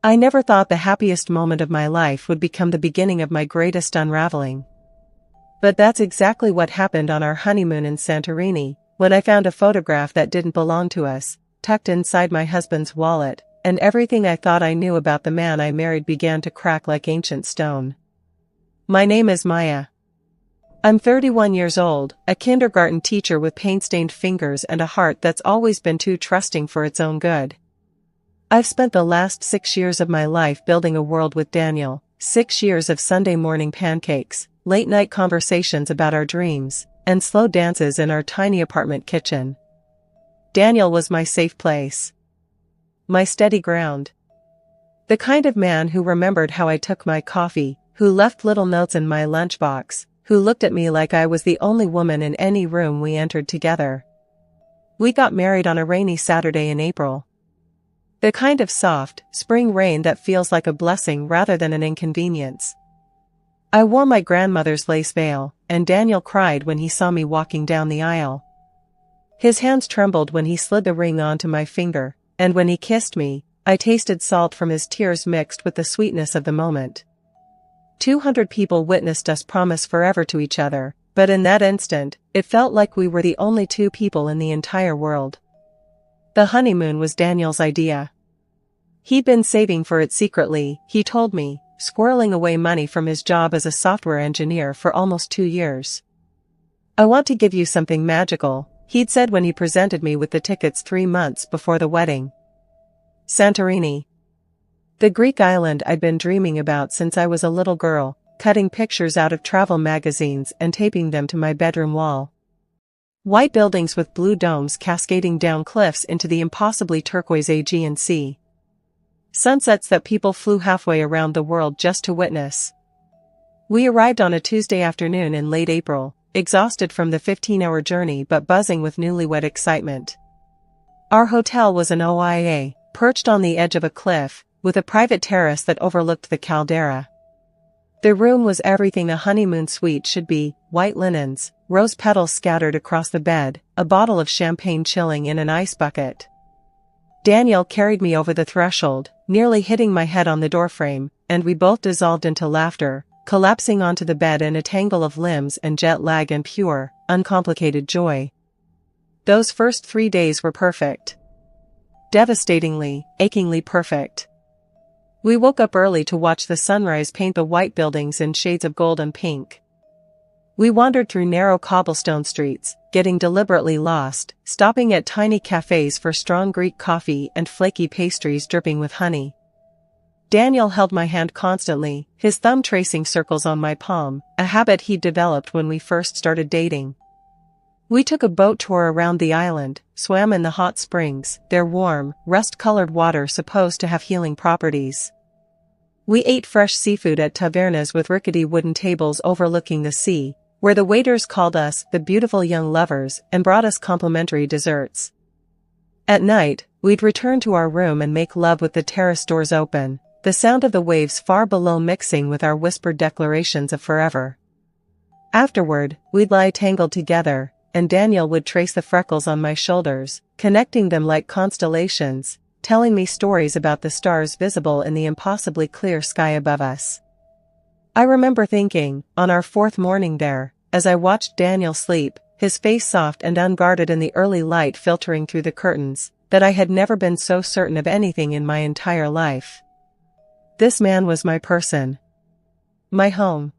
I never thought the happiest moment of my life would become the beginning of my greatest unraveling. But that's exactly what happened on our honeymoon in Santorini, when I found a photograph that didn't belong to us, tucked inside my husband's wallet, and everything I thought I knew about the man I married began to crack like ancient stone. My name is Maya. I'm 31 years old, a kindergarten teacher with pain-stained fingers and a heart that's always been too trusting for its own good. I've spent the last 6 years of my life building a world with Daniel, 6 years of Sunday morning pancakes, late-night conversations about our dreams, and slow dances in our tiny apartment kitchen. Daniel was my safe place. My steady ground. The kind of man who remembered how I took my coffee, who left little notes in my lunchbox, who looked at me like I was the only woman in any room we entered together. We got married on a rainy Saturday in April. The kind of soft, spring rain that feels like a blessing rather than an inconvenience. I wore my grandmother's lace veil, and Daniel cried when he saw me walking down the aisle. His hands trembled when he slid the ring onto my finger, and when he kissed me, I tasted salt from his tears mixed with the sweetness of the moment. 200 people witnessed us promise forever to each other, but in that instant, it felt like we were the only two people in the entire world. The honeymoon was Daniel's idea. He'd been saving for it secretly, he told me, squirreling away money from his job as a software engineer for almost 2 years. I want to give you something magical, he'd said when he presented me with the tickets 3 months before the wedding. Santorini. The Greek island I'd been dreaming about since I was a little girl, cutting pictures out of travel magazines and taping them to my bedroom wall. White buildings with blue domes cascading down cliffs into the impossibly turquoise Aegean Sea. Sunsets that people flew halfway around the world just to witness. We arrived on a Tuesday afternoon in late April, exhausted from the 15-hour journey but buzzing with newlywed excitement. Our hotel was an oia, perched on the edge of a cliff, with a private terrace that overlooked the caldera. The room was everything a honeymoon suite should be: white linens, rose petals scattered across the bed, a bottle of champagne chilling in an ice bucket. Daniel carried me over the threshold, nearly hitting my head on the doorframe, and we both dissolved into laughter, collapsing onto the bed in a tangle of limbs and jet lag and pure, uncomplicated joy. Those first 3 days were perfect. Devastatingly, achingly perfect. We woke up early to watch the sunrise paint the white buildings in shades of gold and pink. We wandered through narrow cobblestone streets, getting deliberately lost, stopping at tiny cafes for strong Greek coffee and flaky pastries dripping with honey. Daniel held my hand constantly, his thumb tracing circles on my palm, a habit he'd developed when we first started dating. We took a boat tour around the island, swam in the hot springs, their warm, rust-colored water supposed to have healing properties. We ate fresh seafood at tavernas with rickety wooden tables overlooking the sea, where the waiters called us the beautiful young lovers and brought us complimentary desserts. At night, we'd return to our room and make love with the terrace doors open, the sound of the waves far below mixing with our whispered declarations of forever. Afterward, we'd lie tangled together, and Daniel would trace the freckles on my shoulders, connecting them like constellations, telling me stories about the stars visible in the impossibly clear sky above us. I remember thinking, on our 4th morning there, as I watched Daniel sleep, his face soft and unguarded in the early light filtering through the curtains, that I had never been so certain of anything in my entire life. This man was my person. My home.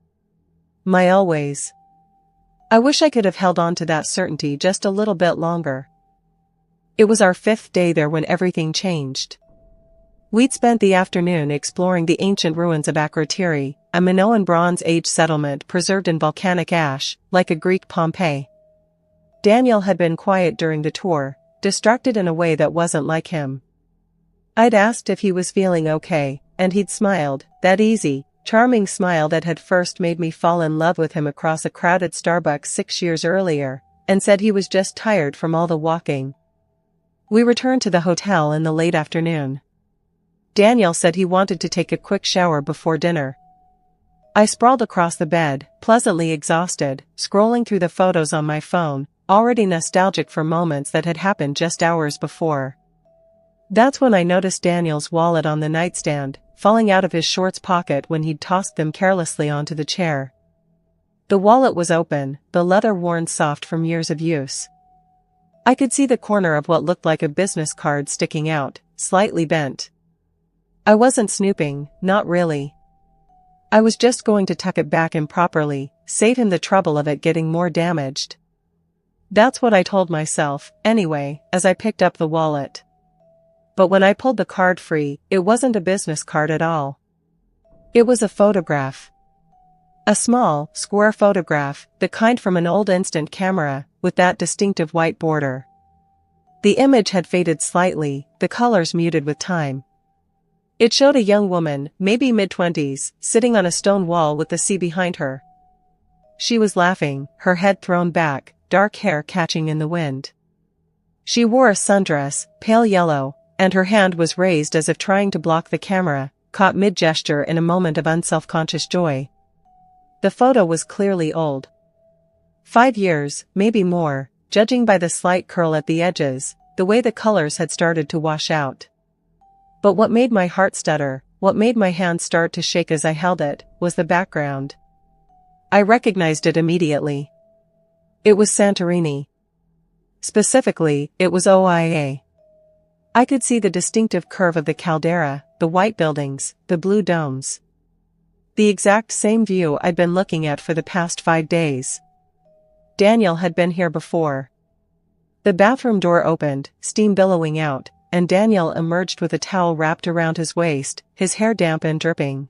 My always. I wish I could have held on to that certainty just a little bit longer. It was our 5th day there when everything changed. We'd spent the afternoon exploring the ancient ruins of Akrotiri, a Minoan Bronze Age settlement preserved in volcanic ash, like a Greek Pompeii. Daniel had been quiet during the tour, distracted in a way that wasn't like him. I'd asked if he was feeling okay, and he'd smiled, that easy, charming smile that had first made me fall in love with him across a crowded Starbucks 6 years earlier, and said he was just tired from all the walking. We returned to the hotel in the late afternoon. Daniel said he wanted to take a quick shower before dinner. I sprawled across the bed, pleasantly exhausted, scrolling through the photos on my phone, already nostalgic for moments that had happened just hours before. That's when I noticed Daniel's wallet on the nightstand, falling out of his shorts pocket when he'd tossed them carelessly onto the chair. The wallet was open, the leather worn soft from years of use. I could see the corner of what looked like a business card sticking out, slightly bent. I wasn't snooping, not really. I was just going to tuck it back improperly, save him the trouble of it getting more damaged. That's what I told myself, anyway, as I picked up the wallet. But when I pulled the card free, it wasn't a business card at all. It was a photograph. A small, square photograph, the kind from an old instant camera, with that distinctive white border. The image had faded slightly, the colors muted with time. It showed a young woman, maybe mid-20s, sitting on a stone wall with the sea behind her. She was laughing, her head thrown back, dark hair catching in the wind. She wore a sundress, pale yellow, and her hand was raised as if trying to block the camera, caught mid-gesture in a moment of unself-conscious joy. The photo was clearly old. 5 years, maybe more, judging by the slight curl at the edges, the way the colors had started to wash out. But what made my heart stutter, what made my hand start to shake as I held it, was the background. I recognized it immediately. It was Santorini. Specifically, it was OIA. I could see the distinctive curve of the caldera, the white buildings, the blue domes. The exact same view I'd been looking at for the past 5 days. Daniel had been here before. The bathroom door opened, steam billowing out, and Daniel emerged with a towel wrapped around his waist, his hair damp and dripping.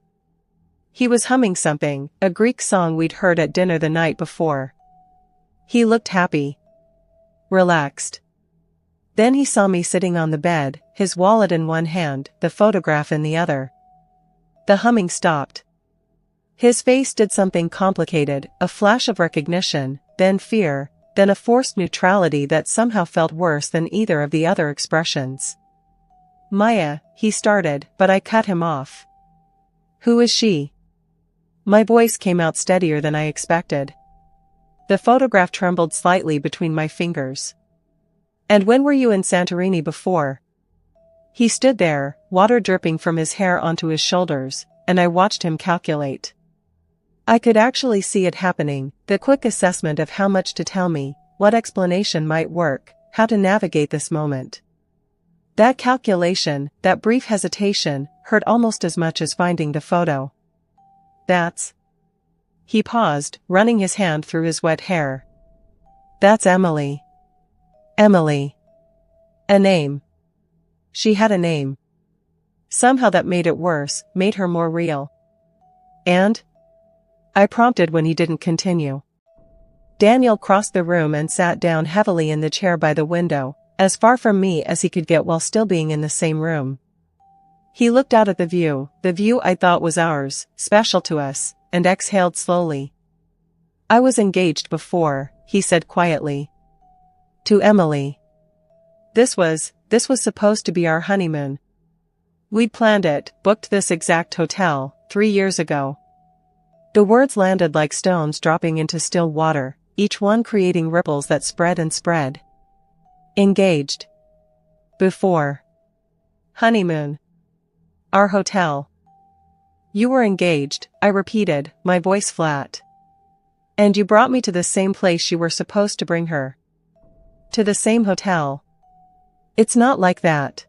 He was humming something, a Greek song we'd heard at dinner the night before. He looked happy. Relaxed. Then he saw me sitting on the bed, his wallet in one hand, the photograph in the other. The humming stopped. His face did something complicated, a flash of recognition, then fear, then a forced neutrality that somehow felt worse than either of the other expressions. Maya, he started, but I cut him off. Who is she? My voice came out steadier than I expected. The photograph trembled slightly between my fingers. And when were you in Santorini before? He stood there, water dripping from his hair onto his shoulders, and I watched him calculate. I could actually see it happening, the quick assessment of how much to tell me, what explanation might work, how to navigate this moment. That calculation, that brief hesitation, hurt almost as much as finding the photo. That's... He paused, running his hand through his wet hair. That's Emily. Emily. A name. She had a name. Somehow that made it worse, made her more real. And? I prompted when he didn't continue. Daniel crossed the room and sat down heavily in the chair by the window, as far from me as he could get while still being in the same room. He looked out at the view I thought was ours, special to us, and exhaled slowly. I was engaged before, he said quietly. To Emily. This was supposed to be our honeymoon. We'd planned it, booked this exact hotel, 3 years ago. The words landed like stones dropping into still water, each one creating ripples that spread and spread. Engaged. Before. Honeymoon. Our hotel. You were engaged, I repeated, my voice flat. And you brought me to the same place you were supposed to bring her. To the same hotel. It's not like that.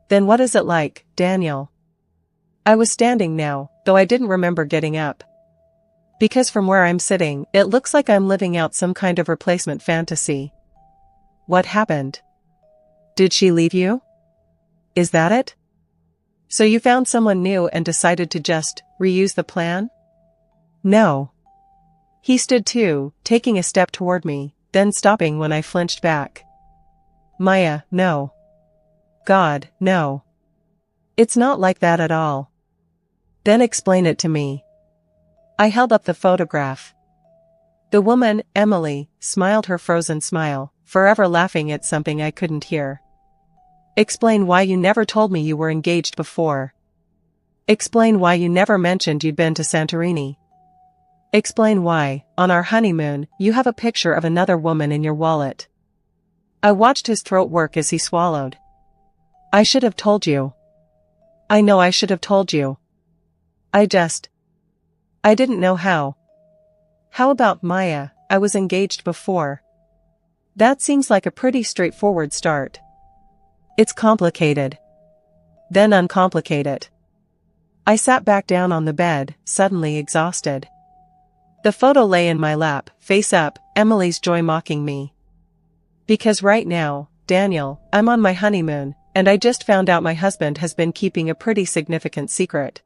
Then what is it like, Daniel? I was standing now, though I didn't remember getting up. Because from where I'm sitting, it looks like I'm living out some kind of replacement fantasy. What happened? Did she leave you? Is that it? So you found someone new and decided to just reuse the plan? No. He stood too, taking a step toward me, then stopping when I flinched back. Maya, no. God, no. It's not like that at all. Then explain it to me. I held up the photograph. The woman, Emily, smiled her frozen smile, forever laughing at something I couldn't hear. Explain why you never told me you were engaged before. Explain why you never mentioned you'd been to Santorini. Explain why, on our honeymoon, you have a picture of another woman in your wallet. I watched his throat work as he swallowed. I should have told you. I know I should have told you. I didn't know how. How about Maya? I was engaged before. That seems like a pretty straightforward start. It's complicated. Then uncomplicate it. I sat back down on the bed, suddenly exhausted. The photo lay in my lap, face up, Emily's joy mocking me. Because right now, Daniel, I'm on my honeymoon, and I just found out my husband has been keeping a pretty significant secret.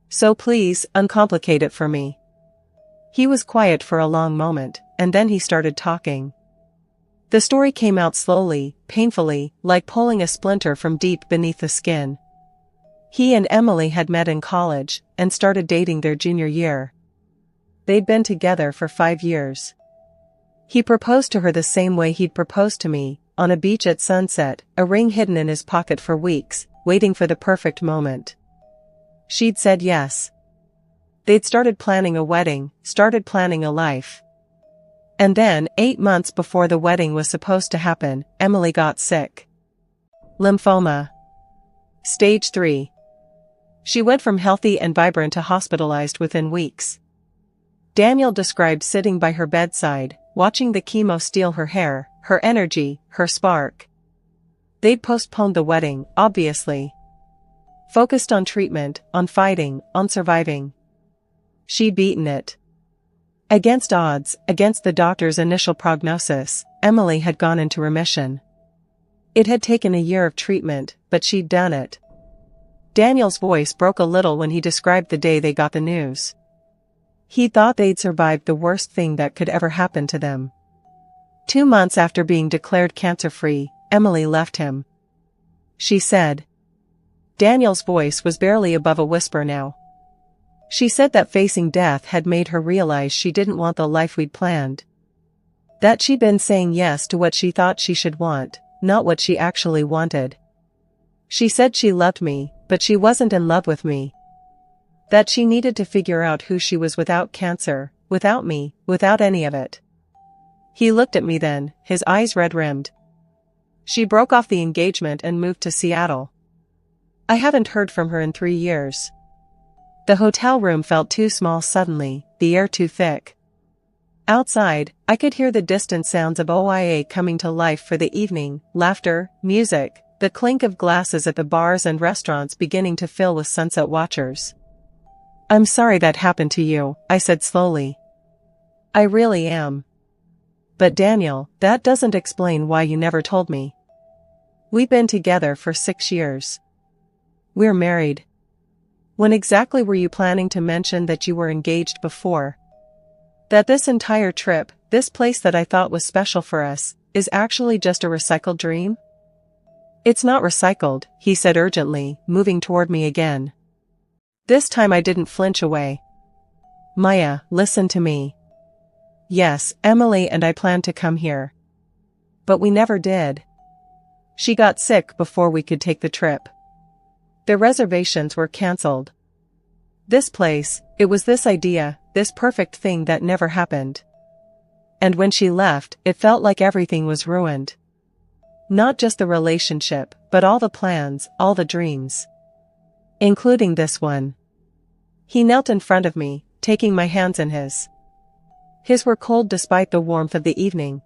So please, uncomplicate it for me. He was quiet for a long moment, and then he started talking. The story came out slowly, painfully, like pulling a splinter from deep beneath the skin. He and Emily had met in college, and started dating their junior year. They'd been together for 5 years. He proposed to her the same way he'd proposed to me, on a beach at sunset, a ring hidden in his pocket for weeks, waiting for the perfect moment. She'd said yes. They'd started planning a wedding, started planning a life. And then, 8 months before the wedding was supposed to happen, Emily got sick. Lymphoma. Stage 3. She went from healthy and vibrant to hospitalized within weeks. Daniel described sitting by her bedside, watching the chemo steal her hair, her energy, her spark. They'd postponed the wedding, obviously. Focused on treatment, on fighting, on surviving. She'd beaten it. Against odds, against the doctor's initial prognosis, Emily had gone into remission. It had taken a year of treatment, but she'd done it. Daniel's voice broke a little when he described the day they got the news. He thought they'd survived the worst thing that could ever happen to them. 2 months after being declared cancer-free, Emily left him. She said. Daniel's voice was barely above a whisper now. She said that facing death had made her realize she didn't want the life we'd planned. That she'd been saying yes to what she thought she should want, not what she actually wanted. She said she loved me, but she wasn't in love with me. That she needed to figure out who she was without cancer, without me, without any of it. He looked at me then, his eyes red-rimmed. She broke off the engagement and moved to Seattle. I haven't heard from her in 3 years. The hotel room felt too small suddenly, the air too thick. Outside, I could hear the distant sounds of OIA coming to life for the evening, laughter, music, the clink of glasses at the bars and restaurants beginning to fill with sunset watchers. I'm sorry that happened to you, I said slowly. I really am. But Daniel, that doesn't explain why you never told me. We've been together for 6 years. We're married. When exactly were you planning to mention that you were engaged before? That this entire trip, this place that I thought was special for us, is actually just a recycled dream? It's not recycled, he said urgently, moving toward me again. This time I didn't flinch away. Maya, listen to me. Yes, Emily and I planned to come here. But we never did. She got sick before we could take the trip. The reservations were cancelled. This place, it was this idea, this perfect thing that never happened. And when she left, it felt like everything was ruined. Not just the relationship, but all the plans, all the dreams. Including this one. He knelt in front of me, taking my hands in his. His were cold despite the warmth of the evening.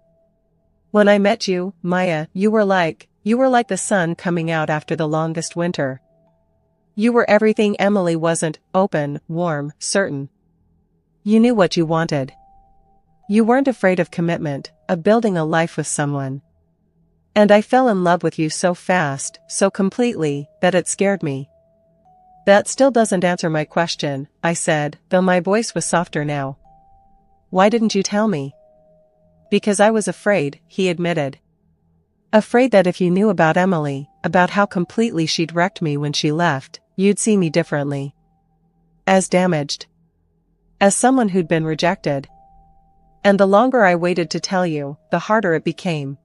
When I met you, Maya, you were like the sun coming out after the longest winter. You were everything Emily wasn't, open, warm, certain. You knew what you wanted. You weren't afraid of commitment, of building a life with someone. And I fell in love with you so fast, so completely, that it scared me. That still doesn't answer my question, I said, though my voice was softer now. Why didn't you tell me? Because I was afraid, he admitted. Afraid that if you knew about Emily, about how completely she'd wrecked me when she left, you'd see me differently. As damaged. As someone who'd been rejected. And the longer I waited to tell you, the harder it became.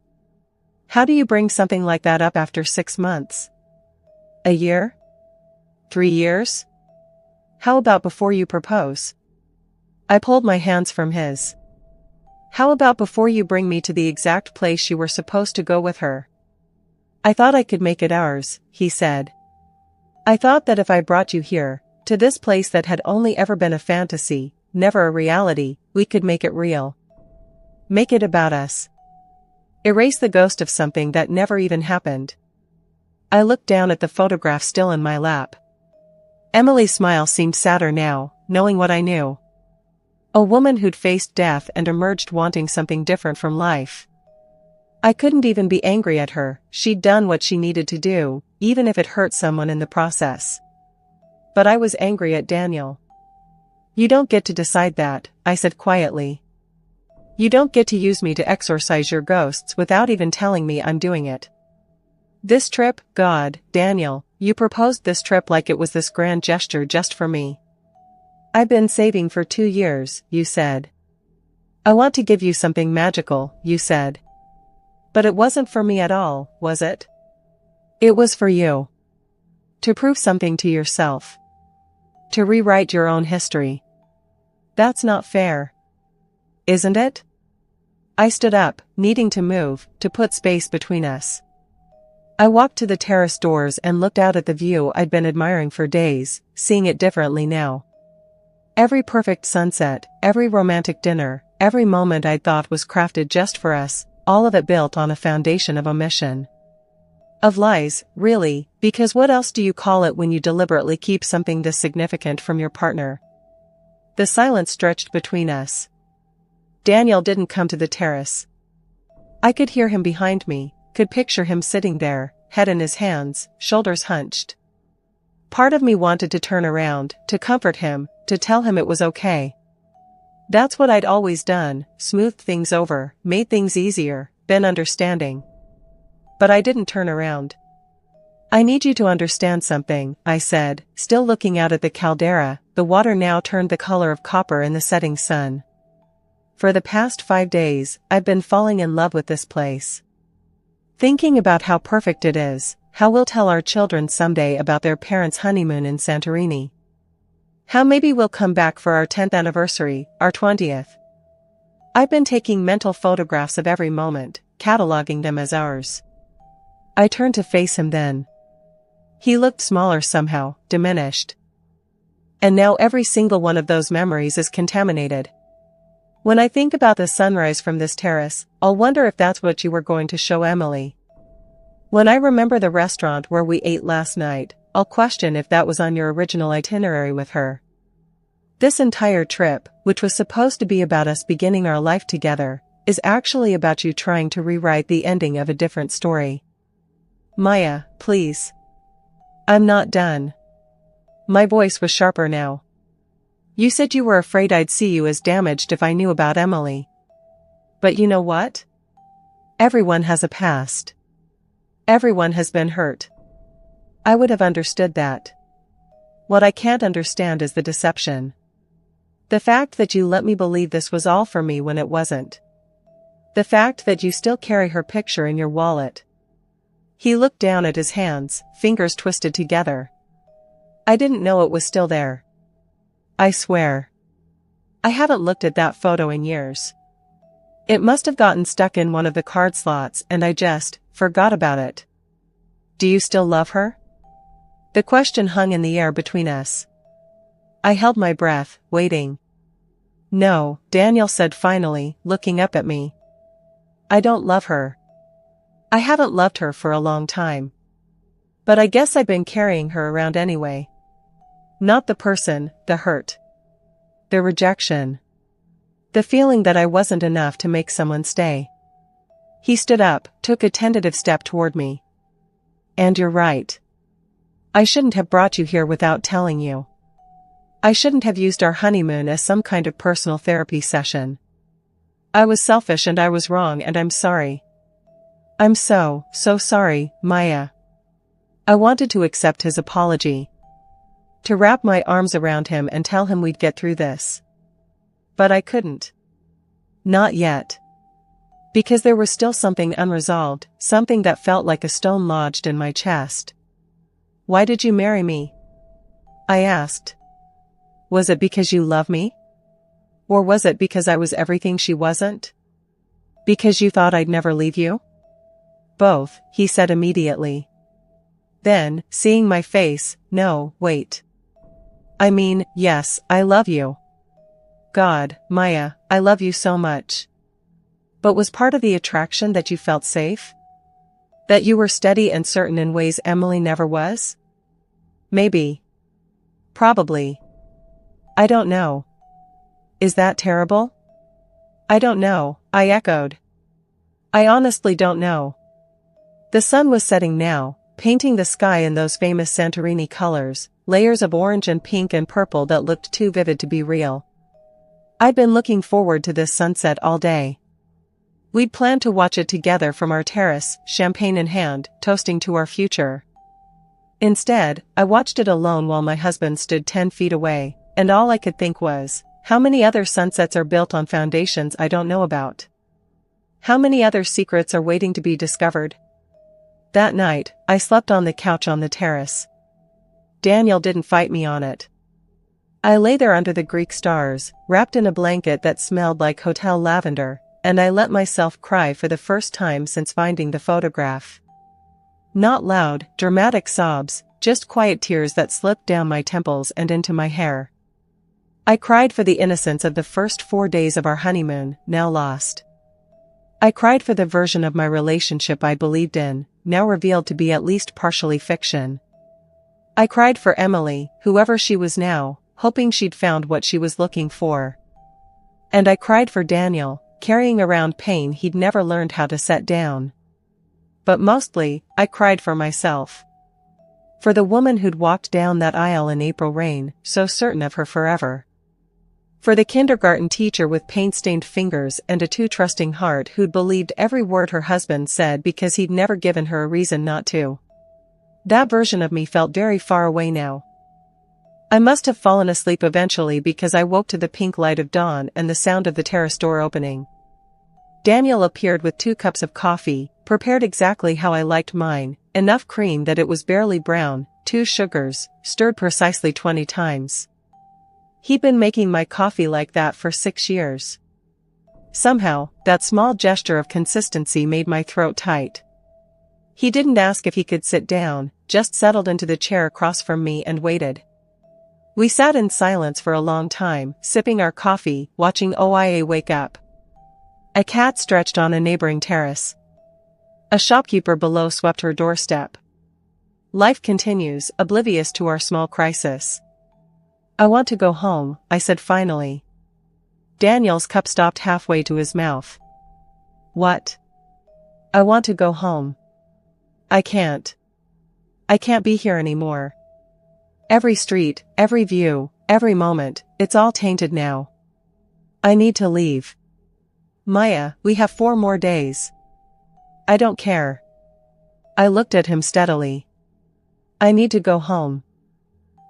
How do you bring something like that up after 6 months? A year? 3 years? How about before you propose? I pulled my hands from his. How about before you bring me to the exact place you were supposed to go with her? I thought I could make it ours, he said. I thought that if I brought you here, to this place that had only ever been a fantasy, never a reality, we could make it real. Make it about us. Erase the ghost of something that never even happened. I looked down at the photograph still in my lap. Emily's smile seemed sadder now, knowing what I knew. A woman who'd faced death and emerged wanting something different from life. I couldn't even be angry at her, she'd done what she needed to do, even if it hurt someone in the process. But I was angry at Daniel. You don't get to decide that, I said quietly. You don't get to use me to exorcise your ghosts without even telling me I'm doing it. This trip, God, Daniel, you proposed this trip like it was this grand gesture just for me. I've been saving for 2 years, you said. I want to give you something magical, you said. But it wasn't for me at all, was it? It was for you. To prove something to yourself. To rewrite your own history. That's not fair. Isn't it? I stood up, needing to move, to put space between us. I walked to the terrace doors and looked out at the view I'd been admiring for days, seeing it differently now. Every perfect sunset, every romantic dinner, every moment I'd thought was crafted just for us, all of it built on a foundation of omission. Of lies, really, because what else do you call it when you deliberately keep something this significant from your partner? The silence stretched between us. Daniel didn't come to the terrace. I could hear him behind me, could picture him sitting there, head in his hands, shoulders hunched. Part of me wanted to turn around, to comfort him, to tell him it was okay. That's what I'd always done, smoothed things over, made things easier, been understanding. But I didn't turn around. I need you to understand something, I said, still looking out at the caldera, the water now turned the color of copper in the setting sun. For the past 5 days, I've been falling in love with this place. Thinking about how perfect it is, how we'll tell our children someday about their parents' honeymoon in Santorini. How maybe we'll come back for our 10th anniversary, our 20th. I've been taking mental photographs of every moment, cataloging them as ours. I turned to face him then. He looked smaller somehow, diminished. And now every single one of those memories is contaminated. When I think about the sunrise from this terrace, I'll wonder if that's what you were going to show Emily. When I remember the restaurant where we ate last night, I'll question if that was on your original itinerary with her. This entire trip, which was supposed to be about us beginning our life together, is actually about you trying to rewrite the ending of a different story. Maya, please. I'm not done. My voice was sharper now. You said you were afraid I'd see you as damaged if I knew about Emily. But you know what? Everyone has a past. Everyone has been hurt. I would have understood that. What I can't understand is the deception. The fact that you let me believe this was all for me when it wasn't. The fact that you still carry her picture in your wallet. He looked down at his hands, fingers twisted together. I didn't know it was still there. I swear. I haven't looked at that photo in years. It must have gotten stuck in one of the card slots and I just forgot about it. Do you still love her? The question hung in the air between us. I held my breath, waiting. No, Daniel said finally, looking up at me. I don't love her. I haven't loved her for a long time. But I guess I've been carrying her around anyway. Not the person, the hurt. The rejection. The feeling that I wasn't enough to make someone stay. He stood up, took a tentative step toward me. And you're right. I shouldn't have brought you here without telling you. I shouldn't have used our honeymoon as some kind of personal therapy session. I was selfish and I was wrong and I'm sorry. I'm so sorry, Maya. I wanted to accept his apology. To wrap my arms around him and tell him we'd get through this. But I couldn't. Not yet. Because there was still something unresolved, something that felt like a stone lodged in my chest. Why did you marry me? I asked. Was it because you love me? Or was it because I was everything she wasn't? Because you thought I'd never leave you? Both, he said immediately. Then, seeing my face, no, wait. I mean, yes, I love you. God, Maya, I love you so much. But was part of the attraction that you felt safe? That you were steady and certain in ways Emily never was? Maybe. Probably. I don't know. Is that terrible? I don't know, I echoed. I honestly don't know. The sun was setting now, painting the sky in those famous Santorini colors, layers of orange and pink and purple that looked too vivid to be real. I'd been looking forward to this sunset all day. We'd planned to watch it together from our terrace, champagne in hand, toasting to our future. Instead, I watched it alone while my husband stood 10 feet away, and all I could think was, how many other sunsets are built on foundations I don't know about? How many other secrets are waiting to be discovered? That night, I slept on the couch on the terrace. Daniel didn't fight me on it. I lay there under the Greek stars, wrapped in a blanket that smelled like hotel lavender, and I let myself cry for the first time since finding the photograph. Not loud, dramatic sobs, just quiet tears that slipped down my temples and into my hair. I cried for the innocence of the first 4 days of our honeymoon, now lost. I cried for the version of my relationship I believed in, now revealed to be at least partially fiction. I cried for Emily, whoever she was now, hoping she'd found what she was looking for. And I cried for Daniel, carrying around pain he'd never learned how to set down. But mostly, I cried for myself. For the woman who'd walked down that aisle in April rain, so certain of her forever. For the kindergarten teacher with paint-stained fingers and a too trusting heart who'd believed every word her husband said because he'd never given her a reason not to. That version of me felt very far away now. I must have fallen asleep eventually because I woke to the pink light of dawn and the sound of the terrace door opening. Daniel appeared with 2 cups of coffee, prepared exactly how I liked mine, enough cream that it was barely brown, 2 sugars, stirred precisely 20 times. He'd been making my coffee like that for 6 years. Somehow, that small gesture of consistency made my throat tight. He didn't ask if he could sit down, just settled into the chair across from me and waited. We sat in silence for a long time, sipping our coffee, watching Oya wake up. A cat stretched on a neighboring terrace. A shopkeeper below swept her doorstep. Life continues, oblivious to our small crisis. I want to go home, I said finally. Daniel's cup stopped halfway to his mouth. What? I want to go home. I can't. I can't be here anymore. Every street, every view, every moment, it's all tainted now. I need to leave. Maya, we have 4 more days. I don't care. I looked at him steadily. I need to go home.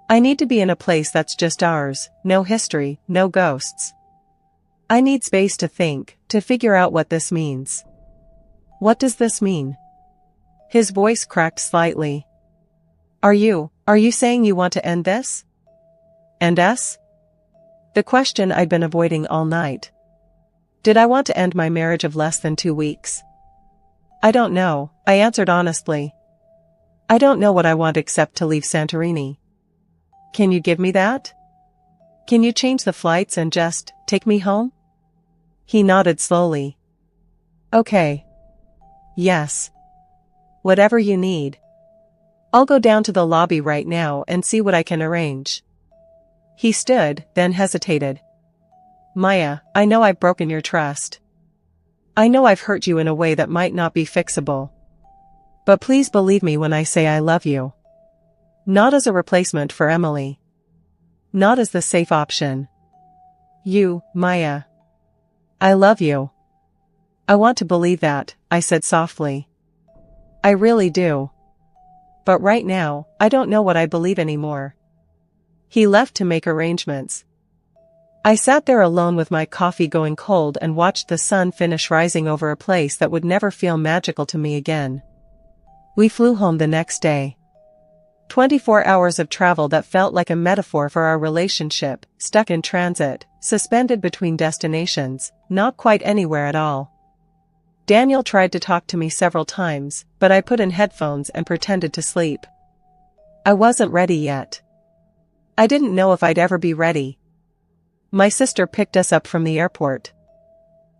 I need to be in a place that's just ours, no history, no ghosts. I need space to think, to figure out what this means. What does this mean? His voice cracked slightly. Are you saying you want to end this? End us? The question I'd been avoiding all night. Did I want to end my marriage of less than 2 weeks? I don't know, I answered honestly. I don't know what I want except to leave Santorini. Can you give me that? Can you change the flights and just take me home? He nodded slowly. Okay. Yes. Whatever you need. I'll go down to the lobby right now and see what I can arrange. He stood, then hesitated. Maya, I know I've broken your trust. I know I've hurt you in a way that might not be fixable. But please believe me when I say I love you. Not as a replacement for Emily. Not as the safe option. You, Maya. I love you. I want to believe that, I said softly. I really do. But right now, I don't know what I believe anymore. He left to make arrangements. I sat there alone with my coffee going cold and watched the sun finish rising over a place that would never feel magical to me again. We flew home the next day. 24 hours of travel that felt like a metaphor for our relationship, stuck in transit, suspended between destinations, not quite anywhere at all. Daniel tried to talk to me several times, but I put in headphones and pretended to sleep. I wasn't ready yet. I didn't know if I'd ever be ready. My sister picked us up from the airport.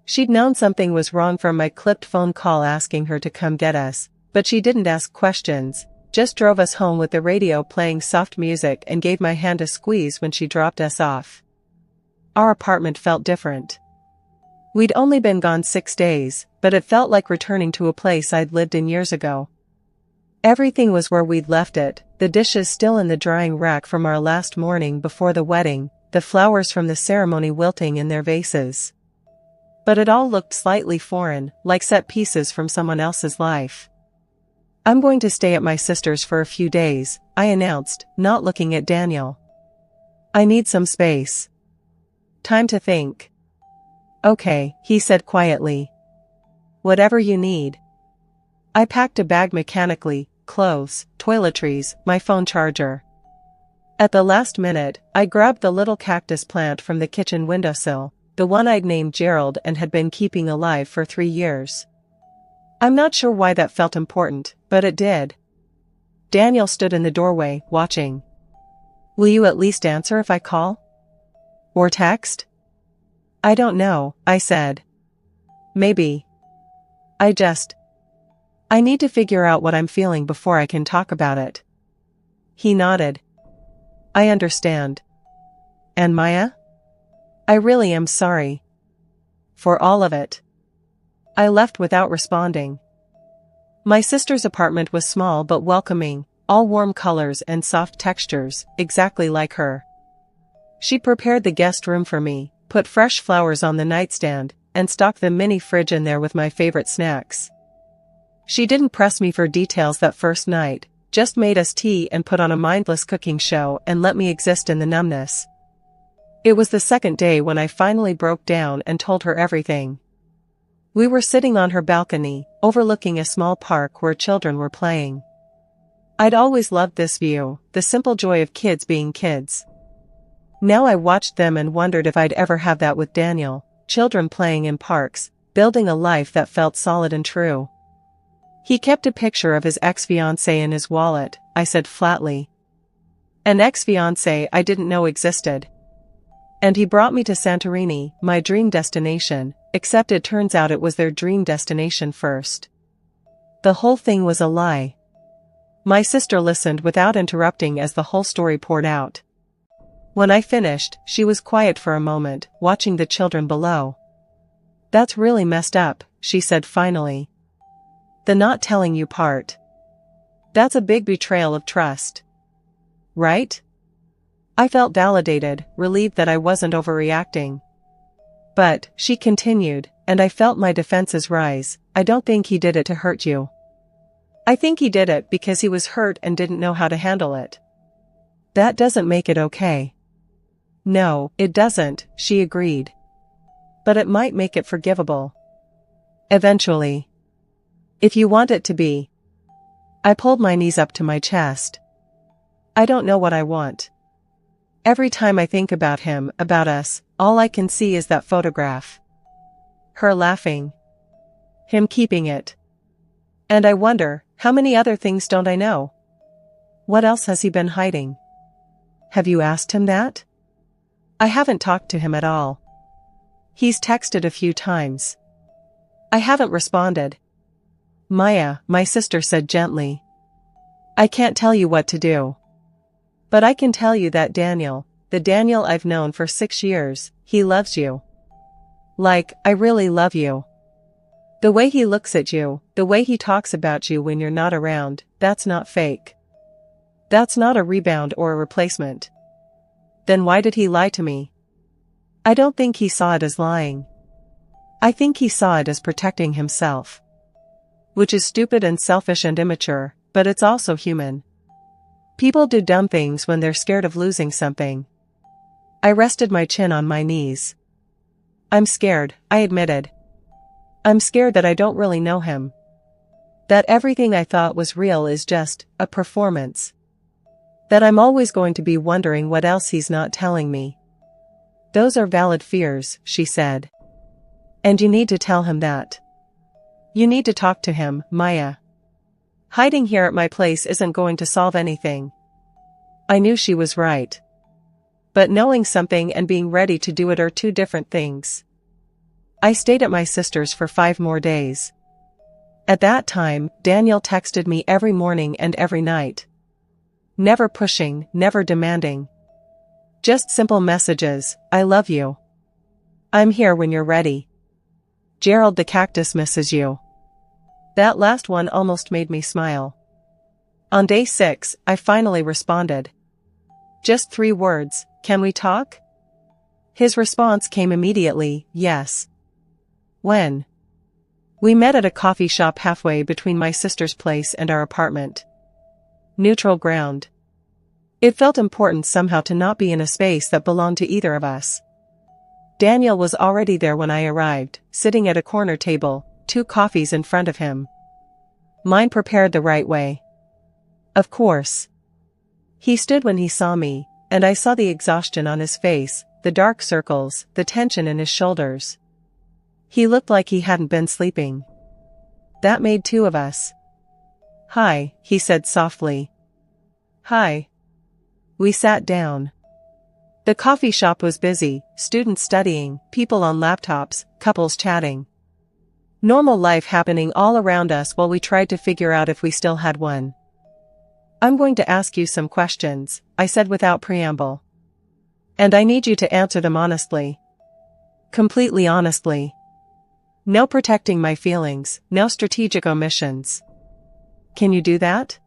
She'd known something was wrong from my clipped phone call asking her to come get us, but she didn't ask questions, just drove us home with the radio playing soft music and gave my hand a squeeze when she dropped us off. Our apartment felt different. We'd only been gone 6 days, but it felt like returning to a place I'd lived in years ago. Everything was where we'd left it, the dishes still in the drying rack from our last morning before the wedding, the flowers from the ceremony wilting in their vases. But it all looked slightly foreign, like set pieces from someone else's life. "I'm going to stay at my sister's for a few days," I announced, not looking at Daniel. "I need some space. Time to think." "Okay," he said quietly. "Whatever you need." I packed a bag mechanically, clothes, toiletries, my phone charger. At the last minute, I grabbed the little cactus plant from the kitchen windowsill, the one I'd named Gerald and had been keeping alive for 3 years. I'm not sure why that felt important, but it did. Daniel stood in the doorway, watching. "Will you at least answer if I call? Or text?" "I don't know," I said. "Maybe. I need to figure out what I'm feeling before I can talk about it." He nodded. "I understand. And Maya? I really am sorry. For all of it." I left without responding. My sister's apartment was small but welcoming, all warm colors and soft textures, exactly like her. She prepared the guest room for me, put fresh flowers on the nightstand, and stocked the mini fridge in there with my favorite snacks. She didn't press me for details that first night, just made us tea and put on a mindless cooking show and let me exist in the numbness. It was the second day when I finally broke down and told her everything. We were sitting on her balcony, overlooking a small park where children were playing. I'd always loved this view, the simple joy of kids being kids. Now I watched them and wondered if I'd ever have that with Daniel, children playing in parks, building a life that felt solid and true. "He kept a picture of his ex-fiancée in his wallet," I said flatly. An ex-fiancée I didn't know existed. "And he brought me to Santorini, my dream destination, except it turns out it was their dream destination first. The whole thing was a lie." My sister listened without interrupting as the whole story poured out. When I finished, she was quiet for a moment, watching the children below. "That's really messed up," she said finally. "The not telling you part. That's a big betrayal of trust. Right?" I felt validated, relieved that I wasn't overreacting. "But," she continued, and I felt my defenses rise, "I don't think he did it to hurt you. I think he did it because he was hurt and didn't know how to handle it." "That doesn't make it okay." "No, it doesn't," she agreed. "But it might make it forgivable. Eventually. If you want it to be." I pulled my knees up to my chest. "I don't know what I want. Every time I think about him, about us, all I can see is that photograph. Her laughing. Him keeping it. And I wonder, how many other things don't I know? What else has he been hiding?" "Have you asked him that?" "I haven't talked to him at all. He's texted a few times. I haven't responded." "Maya," my sister said gently. "I can't tell you what to do. But I can tell you that Daniel, the Daniel I've known for 6 years, he loves you. Like, I really love you. The way he looks at you, the way he talks about you when you're not around, that's not fake. That's not a rebound or a replacement." "Then why did he lie to me?" "I don't think he saw it as lying. I think he saw it as protecting himself. Which is stupid and selfish and immature, but it's also human. People do dumb things when they're scared of losing something." I rested my chin on my knees. "I'm scared," I admitted. "I'm scared that I don't really know him. That everything I thought was real is just a performance. That I'm always going to be wondering what else he's not telling me." "Those are valid fears," she said. "And you need to tell him that." You need to talk to him, Maya. Hiding here at my place isn't going to solve anything. I knew she was right. But knowing something and being ready to do it are two different things. I stayed at my sister's for 5 more days. At that time, Daniel texted me every morning and every night. Never pushing, never demanding. Just simple messages, I love you. I'm here when you're ready. Gerald the cactus misses you. That last one almost made me smile. On day 6, I finally responded. Just 3 words, can we talk? His response came immediately, yes. When? We met at a coffee shop halfway between my sister's place and our apartment. Neutral ground. It felt important somehow to not be in a space that belonged to either of us. Daniel was already there when I arrived, sitting at a corner table, 2 coffees in front of him. Mine prepared the right way. Of course. He stood when he saw me, and I saw the exhaustion on his face, the dark circles, the tension in his shoulders. He looked like he hadn't been sleeping. That made 2 of us. Hi, he said softly. Hi. We sat down. The coffee shop was busy, students studying, people on laptops, couples chatting. Normal life happening all around us while we tried to figure out if we still had one. I'm going to ask you some questions, I said without preamble. And I need you to answer them honestly. Completely honestly. No protecting my feelings, no strategic omissions. Can you do that?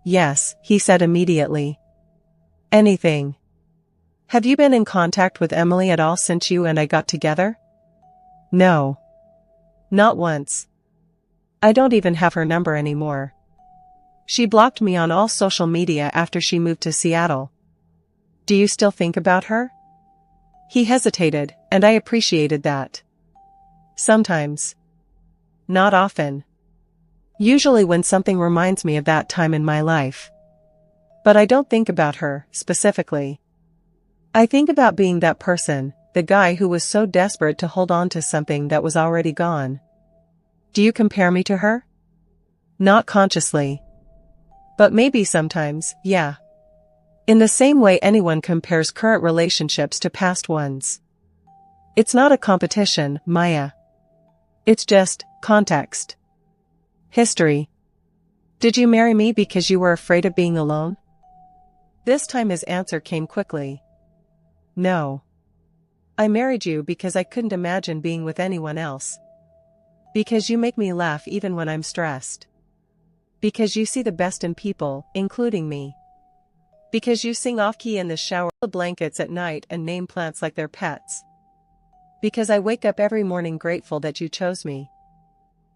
Yes, he said immediately. Anything. Have you been in contact with Emily at all since you and I got together? No. Not once. I don't even have her number anymore. She blocked me on all social media after she moved to Seattle. Do you still think about her? He hesitated, and I appreciated that. Sometimes. Not often. Usually when something reminds me of that time in my life. But I don't think about her, specifically. I think about being that person, the guy who was so desperate to hold on to something that was already gone. Do you compare me to her? Not consciously. But maybe sometimes, yeah. In the same way anyone compares current relationships to past ones. It's not a competition, Maya. It's just context. History. Did you marry me because you were afraid of being alone? This time his answer came quickly. No. I married you because I couldn't imagine being with anyone else. Because you make me laugh even when I'm stressed. Because you see the best in people, including me. Because you sing off-key in the shower, the blankets at night and name plants like they're pets. Because I wake up every morning grateful that you chose me.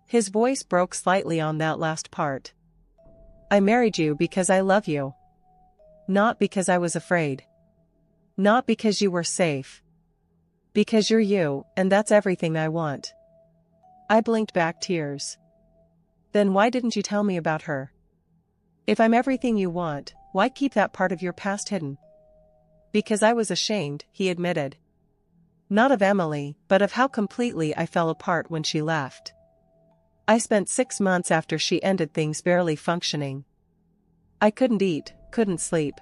His voice broke slightly on that last part. I married you because I love you. Not because I was afraid. Not because you were safe. Because you're you, and that's everything I want. I blinked back tears. Then why didn't you tell me about her? If I'm everything you want, why keep that part of your past hidden? Because I was ashamed, he admitted. Not of Emily, but of how completely I fell apart when she left. I spent 6 months after she ended things barely functioning. I couldn't eat, couldn't sleep.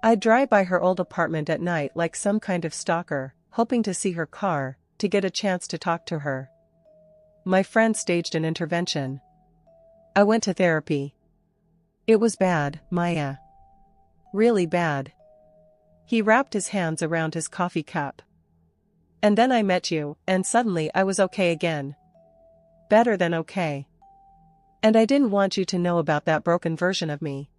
I'd drive by her old apartment at night like some kind of stalker, hoping to see her car, to get a chance to talk to her. My friend staged an intervention. I went to therapy. It was bad, Maya. Really bad. He wrapped his hands around his coffee cup. And then I met you, and suddenly I was okay again. Better than okay. And I didn't want you to know about that broken version of me.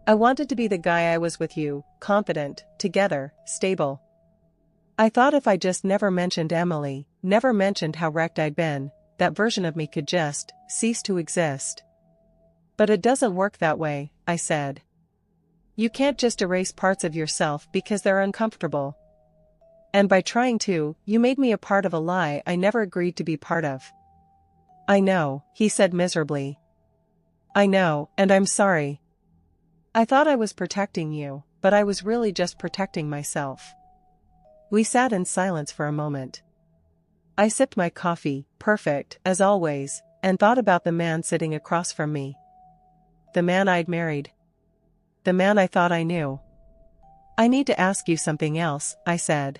I wanted to be the guy I was with you, confident, together, stable. I thought if I just never mentioned Emily, never mentioned how wrecked I'd been, that version of me could just cease to exist. But it doesn't work that way, I said. You can't just erase parts of yourself because they're uncomfortable. And by trying to, you made me a part of a lie I never agreed to be part of. I know, he said miserably. I know, and I'm sorry. I thought I was protecting you, but I was really just protecting myself. We sat in silence for a moment. I sipped my coffee, perfect, as always, and thought about the man sitting across from me. The man I'd married. The man I thought I knew. I need to ask you something else, I said.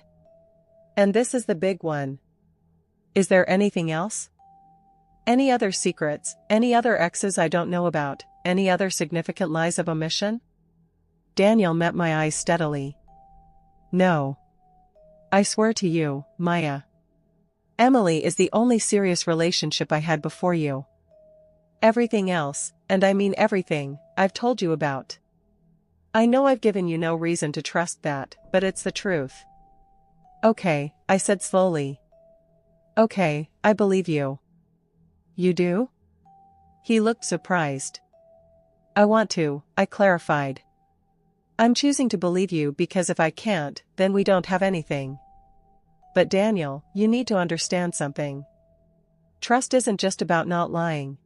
And this is the big one. Is there anything else? Any other secrets, any other exes I don't know about, any other significant lies of omission? Daniel met my eyes steadily. No. I swear to you, Maya. Emily is the only serious relationship I had before you. Everything else, and I mean everything, I've told you about. I know I've given you no reason to trust that, but it's the truth. Okay, I said slowly. Okay, I believe you. You do? He looked surprised. I want to, I clarified. I'm choosing to believe you because if I can't, then we don't have anything. But Daniel, you need to understand something. Trust isn't just about not lying.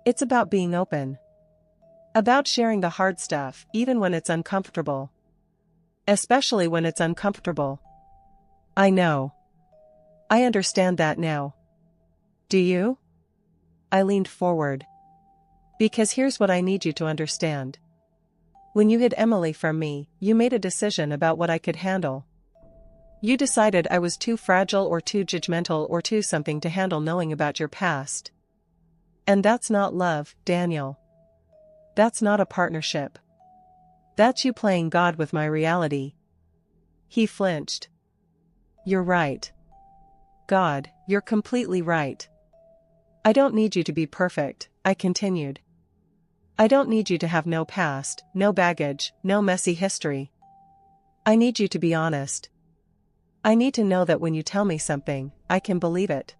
It's about being open. About sharing the hard stuff, even when it's uncomfortable. Especially when it's uncomfortable. I know. I understand that now. Do you? I leaned forward. Because here's what I need you to understand. When you hid Emily from me, you made a decision about what I could handle. You decided I was too fragile or too judgmental or too something to handle knowing about your past. And that's not love, Daniel. That's not a partnership. That's you playing God with my reality. He flinched. You're right. God, you're completely right. I don't need you to be perfect, I continued. I don't need you to have no past, no baggage, no messy history. I need you to be honest. I need to know that when you tell me something, I can believe it.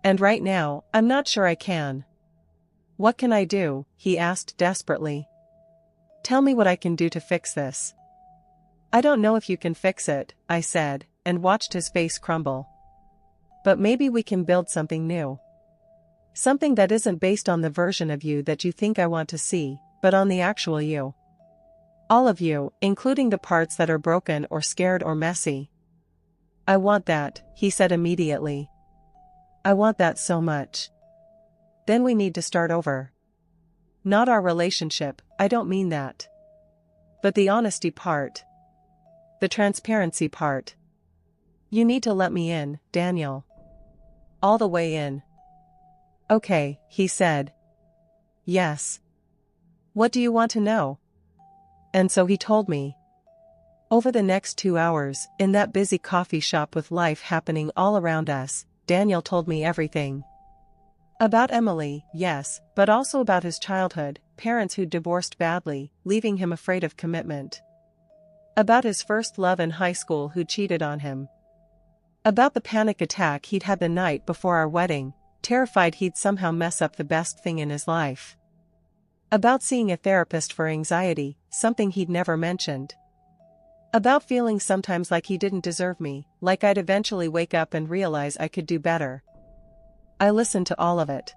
And right now, I'm not sure I can. What can I do? He asked desperately. Tell me what I can do to fix this. I don't know if you can fix it, I said, and watched his face crumble. But maybe we can build something new. Something that isn't based on the version of you that you think I want to see, but on the actual you. All of you, including the parts that are broken or scared or messy. I want that, he said immediately. I want that so much. Then we need to start over. Not our relationship, I don't mean that. But the honesty part. The transparency part. You need to let me in, Daniel. All the way in. Okay, he said. Yes. What do you want to know? And so he told me. Over the next 2 hours, in that busy coffee shop with life happening all around us, Daniel told me everything. About Emily, yes, but also about his childhood, parents who'd divorced badly, leaving him afraid of commitment. About his first love in high school who cheated on him. About the panic attack he'd had the night before our wedding, terrified he'd somehow mess up the best thing in his life. About seeing a therapist for anxiety, something he'd never mentioned. About feeling sometimes like he didn't deserve me, like I'd eventually wake up and realize I could do better. I listened to all of it.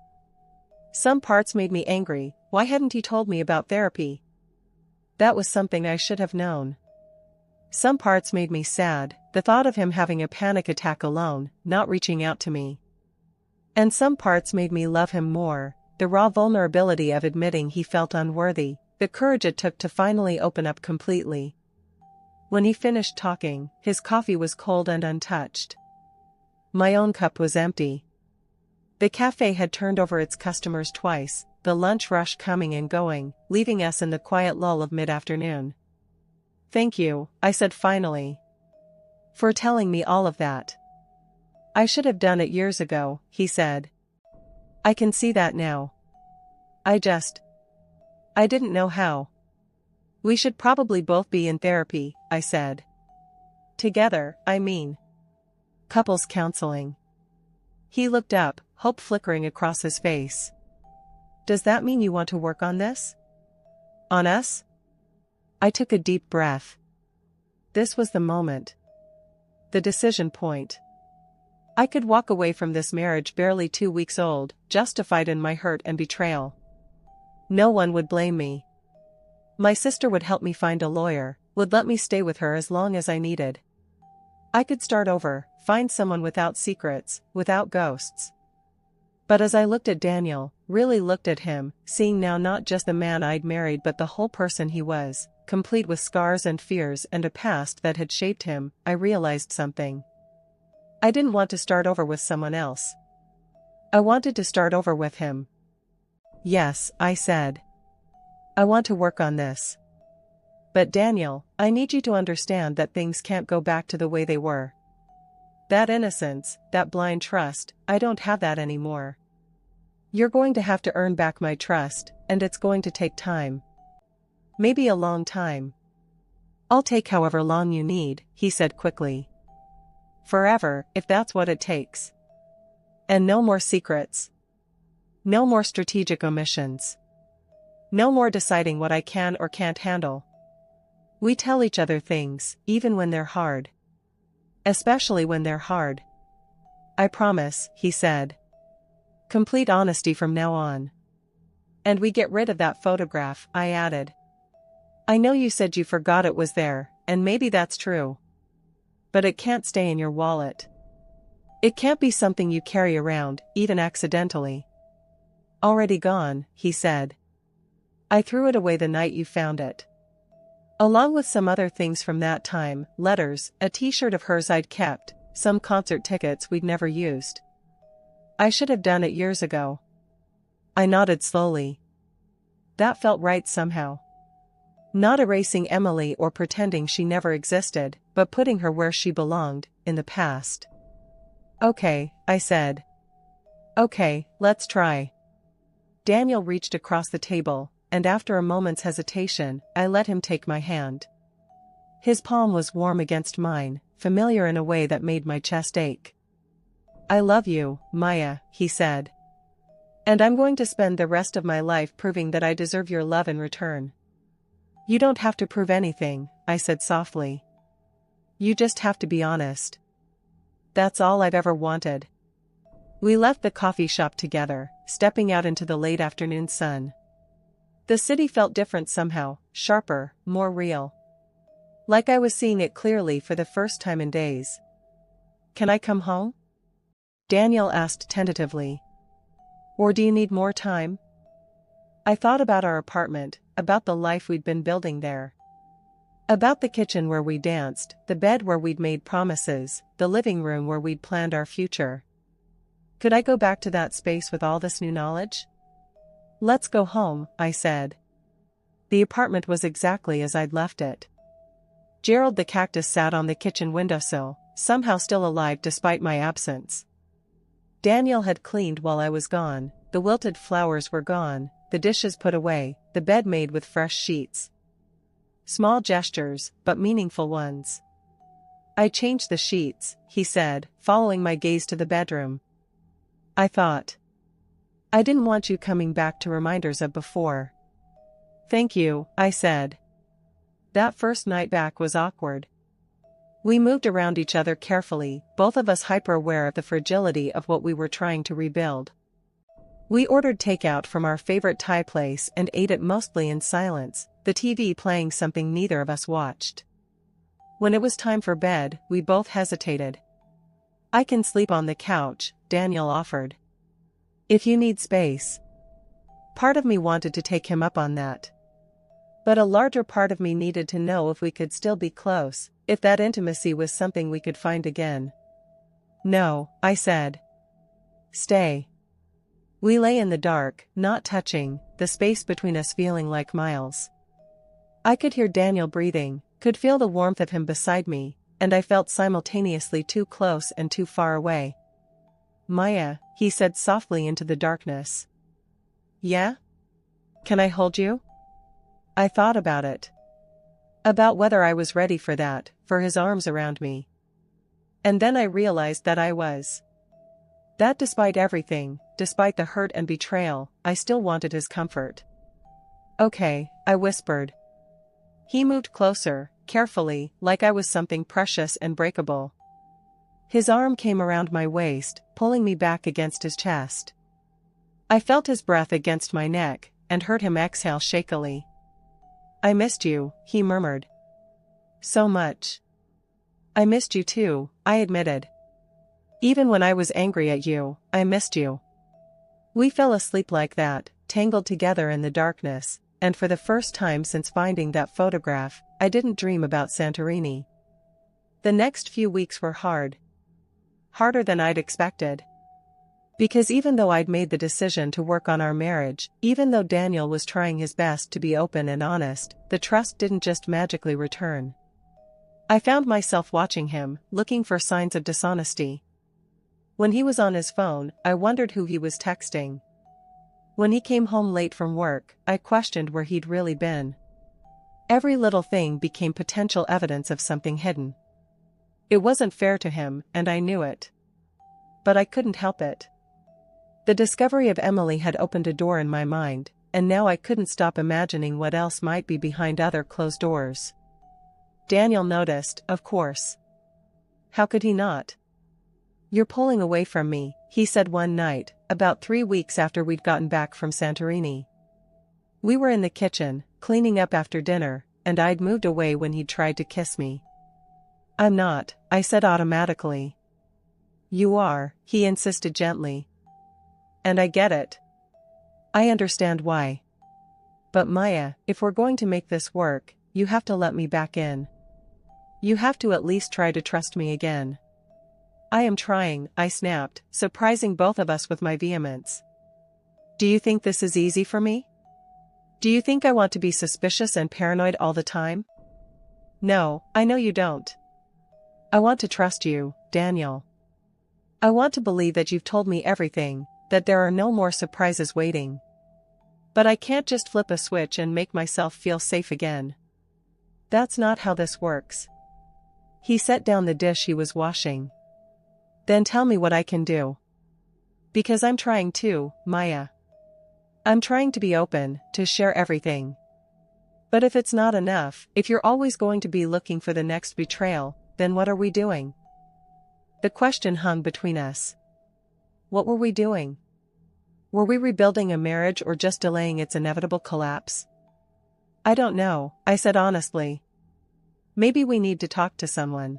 Some parts made me angry. Why hadn't he told me about therapy? That was something I should have known. Some parts made me sad, the thought of him having a panic attack alone, not reaching out to me. And some parts made me love him more, the raw vulnerability of admitting he felt unworthy, the courage it took to finally open up completely. When he finished talking, his coffee was cold and untouched. My own cup was empty. The cafe had turned over its customers twice, the lunch rush coming and going, leaving us in the quiet lull of mid-afternoon. Thank you, I said finally. For telling me all of that. I should have done it years ago, he said. I can see that now. I didn't know how. We should probably both be in therapy, I said. Together, I mean. Couples counseling. He looked up, hope flickering across his face. Does that mean you want to work on this? On us? I took a deep breath. This was the moment. The decision point. I could walk away from this marriage barely 2 weeks old, justified in my hurt and betrayal. No one would blame me. My sister would help me find a lawyer, would let me stay with her as long as I needed. I could start over, find someone without secrets, without ghosts. But as I looked at Daniel, really looked at him, seeing now not just the man I'd married but the whole person he was, complete with scars and fears and a past that had shaped him, I realized something. I didn't want to start over with someone else. I wanted to start over with him. Yes, I said. I want to work on this. But Daniel, I need you to understand that things can't go back to the way they were. That innocence, that blind trust, I don't have that anymore. You're going to have to earn back my trust, and it's going to take time. Maybe a long time. I'll take however long you need, he said quickly. Forever, if that's what it takes. And no more secrets. No more strategic omissions. No more deciding what I can or can't handle. We tell each other things, even when they're hard. Especially when they're hard. I promise, he said. Complete honesty from now on. And we get rid of that photograph, I added. I know you said you forgot it was there, and maybe that's true. But it can't stay in your wallet. It can't be something you carry around, even accidentally. Already gone, he said. I threw it away the night you found it. Along with some other things from that time, letters, a t-shirt of hers I'd kept, some concert tickets we'd never used. I should have done it years ago. I nodded slowly. That felt right somehow. Not erasing Emily or pretending she never existed, but putting her where she belonged, in the past. Okay, I said. Okay, let's try. Daniel reached across the table, and after a moment's hesitation, I let him take my hand. His palm was warm against mine, familiar in a way that made my chest ache. I love you, Maya, he said. And I'm going to spend the rest of my life proving that I deserve your love in return. You don't have to prove anything, I said softly. You just have to be honest. That's all I've ever wanted. We left the coffee shop together, stepping out into the late afternoon sun. The city felt different somehow, sharper, more real. Like I was seeing it clearly for the first time in days. Can I come home? Daniel asked tentatively. Or do you need more time? I thought about our apartment, about the life we'd been building there. About the kitchen where we danced, the bed where we'd made promises, the living room where we'd planned our future. Could I go back to that space with all this new knowledge? Let's go home, I said. The apartment was exactly as I'd left it. Gerald the cactus sat on the kitchen windowsill, somehow still alive despite my absence. Daniel had cleaned while I was gone, the wilted flowers were gone, the dishes put away, the bed made with fresh sheets. Small gestures, but meaningful ones. I changed the sheets, he said, following my gaze to the bedroom. I thought. I didn't want you coming back to reminders of before. Thank you, I said. That first night back was awkward. We moved around each other carefully, both of us hyper-aware of the fragility of what we were trying to rebuild. We ordered takeout from our favorite Thai place and ate it mostly in silence, the TV playing something neither of us watched. When it was time for bed, we both hesitated. I can sleep on the couch, Daniel offered. If you need space. Part of me wanted to take him up on that. But a larger part of me needed to know if we could still be close, if that intimacy was something we could find again. No, I said. Stay. We lay in the dark, not touching, the space between us feeling like miles. I could hear Daniel breathing, could feel the warmth of him beside me, and I felt simultaneously too close and too far away. Maya, he said softly into the darkness. Yeah? Can I hold you? I thought about it. About whether I was ready for that, for his arms around me. And then I realized that I was. That despite everything, despite the hurt and betrayal, I still wanted his comfort. Okay, I whispered. He moved closer, carefully, like I was something precious and breakable. His arm came around my waist, pulling me back against his chest. I felt his breath against my neck, and heard him exhale shakily. I missed you, he murmured. So much. I missed you too, I admitted. Even when I was angry at you, I missed you. We fell asleep like that, tangled together in the darkness, and for the first time since finding that photograph, I didn't dream about Santorini. The next few weeks were hard. Harder than I'd expected. Because even though I'd made the decision to work on our marriage, even though Daniel was trying his best to be open and honest, the trust didn't just magically return. I found myself watching him, looking for signs of dishonesty. When he was on his phone, I wondered who he was texting. When he came home late from work, I questioned where he'd really been. Every little thing became potential evidence of something hidden. It wasn't fair to him, and I knew it. But I couldn't help it. The discovery of Emily had opened a door in my mind, and now I couldn't stop imagining what else might be behind other closed doors. Daniel noticed, of course. How could he not? You're pulling away from me, he said one night, about 3 weeks after we'd gotten back from Santorini. We were in the kitchen, cleaning up after dinner, and I'd moved away when he'd tried to kiss me. I'm not, I said automatically. You are, he insisted gently. And I get it. I understand why. But Maya, if we're going to make this work, you have to let me back in. You have to at least try to trust me again. I am trying, I snapped, surprising both of us with my vehemence. Do you think this is easy for me? Do you think I want to be suspicious and paranoid all the time? No, I know you don't. I want to trust you, Daniel. I want to believe that you've told me everything, that there are no more surprises waiting. But I can't just flip a switch and make myself feel safe again. That's not how this works. He set down the dish he was washing. Then tell me what I can do. Because I'm trying too, Maya. I'm trying to be open, to share everything. But if it's not enough, if you're always going to be looking for the next betrayal, then what are we doing? The question hung between us. What were we doing? Were we rebuilding a marriage or just delaying its inevitable collapse? I don't know, I said honestly. Maybe we need to talk to someone.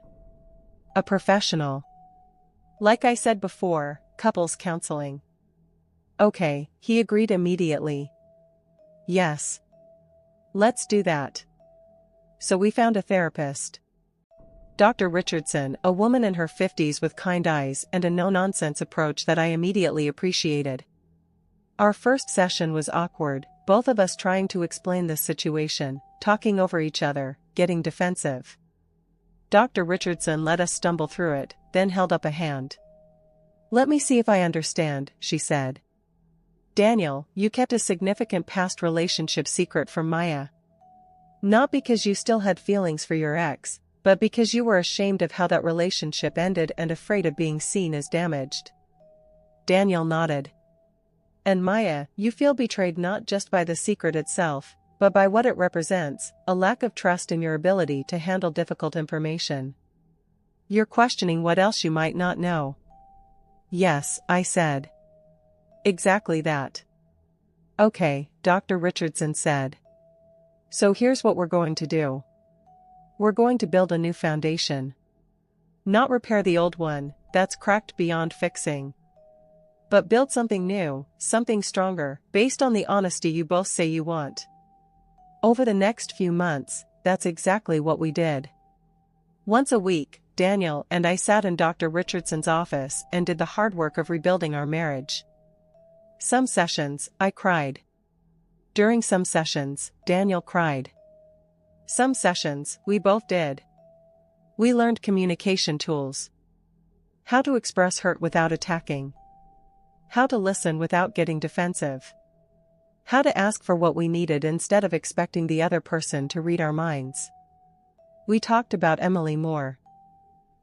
A professional. Like I said before, couples counseling. Okay, he agreed immediately. Yes. Let's do that. So we found a therapist. Dr. Richardson, a woman in her 50s with kind eyes and a no-nonsense approach that I immediately appreciated. Our first session was awkward, both of us trying to explain the situation, talking over each other, getting defensive. Dr. Richardson let us stumble through it, then held up a hand. Let me see if I understand, she said. Daniel, you kept a significant past relationship secret from Maya. Not because you still had feelings for your ex, but because you were ashamed of how that relationship ended and afraid of being seen as damaged. Daniel nodded. And Maya, you feel betrayed not just by the secret itself, but by what it represents, a lack of trust in your ability to handle difficult information. You're questioning what else you might not know. Yes, I said. Exactly that. Okay, Dr. Richardson said. So here's what we're going to do. We're going to build a new foundation. Not repair the old one, that's cracked beyond fixing. But build something new, something stronger, based on the honesty you both say you want. Over the next few months, that's exactly what we did. Once a week, Daniel and I sat in Dr. Richardson's office and did the hard work of rebuilding our marriage. Some sessions, I cried. During some sessions, Daniel cried. Some sessions, we both did. We learned communication tools. How to express hurt without attacking. How to listen without getting defensive. How to ask for what we needed instead of expecting the other person to read our minds. We talked about Emily more.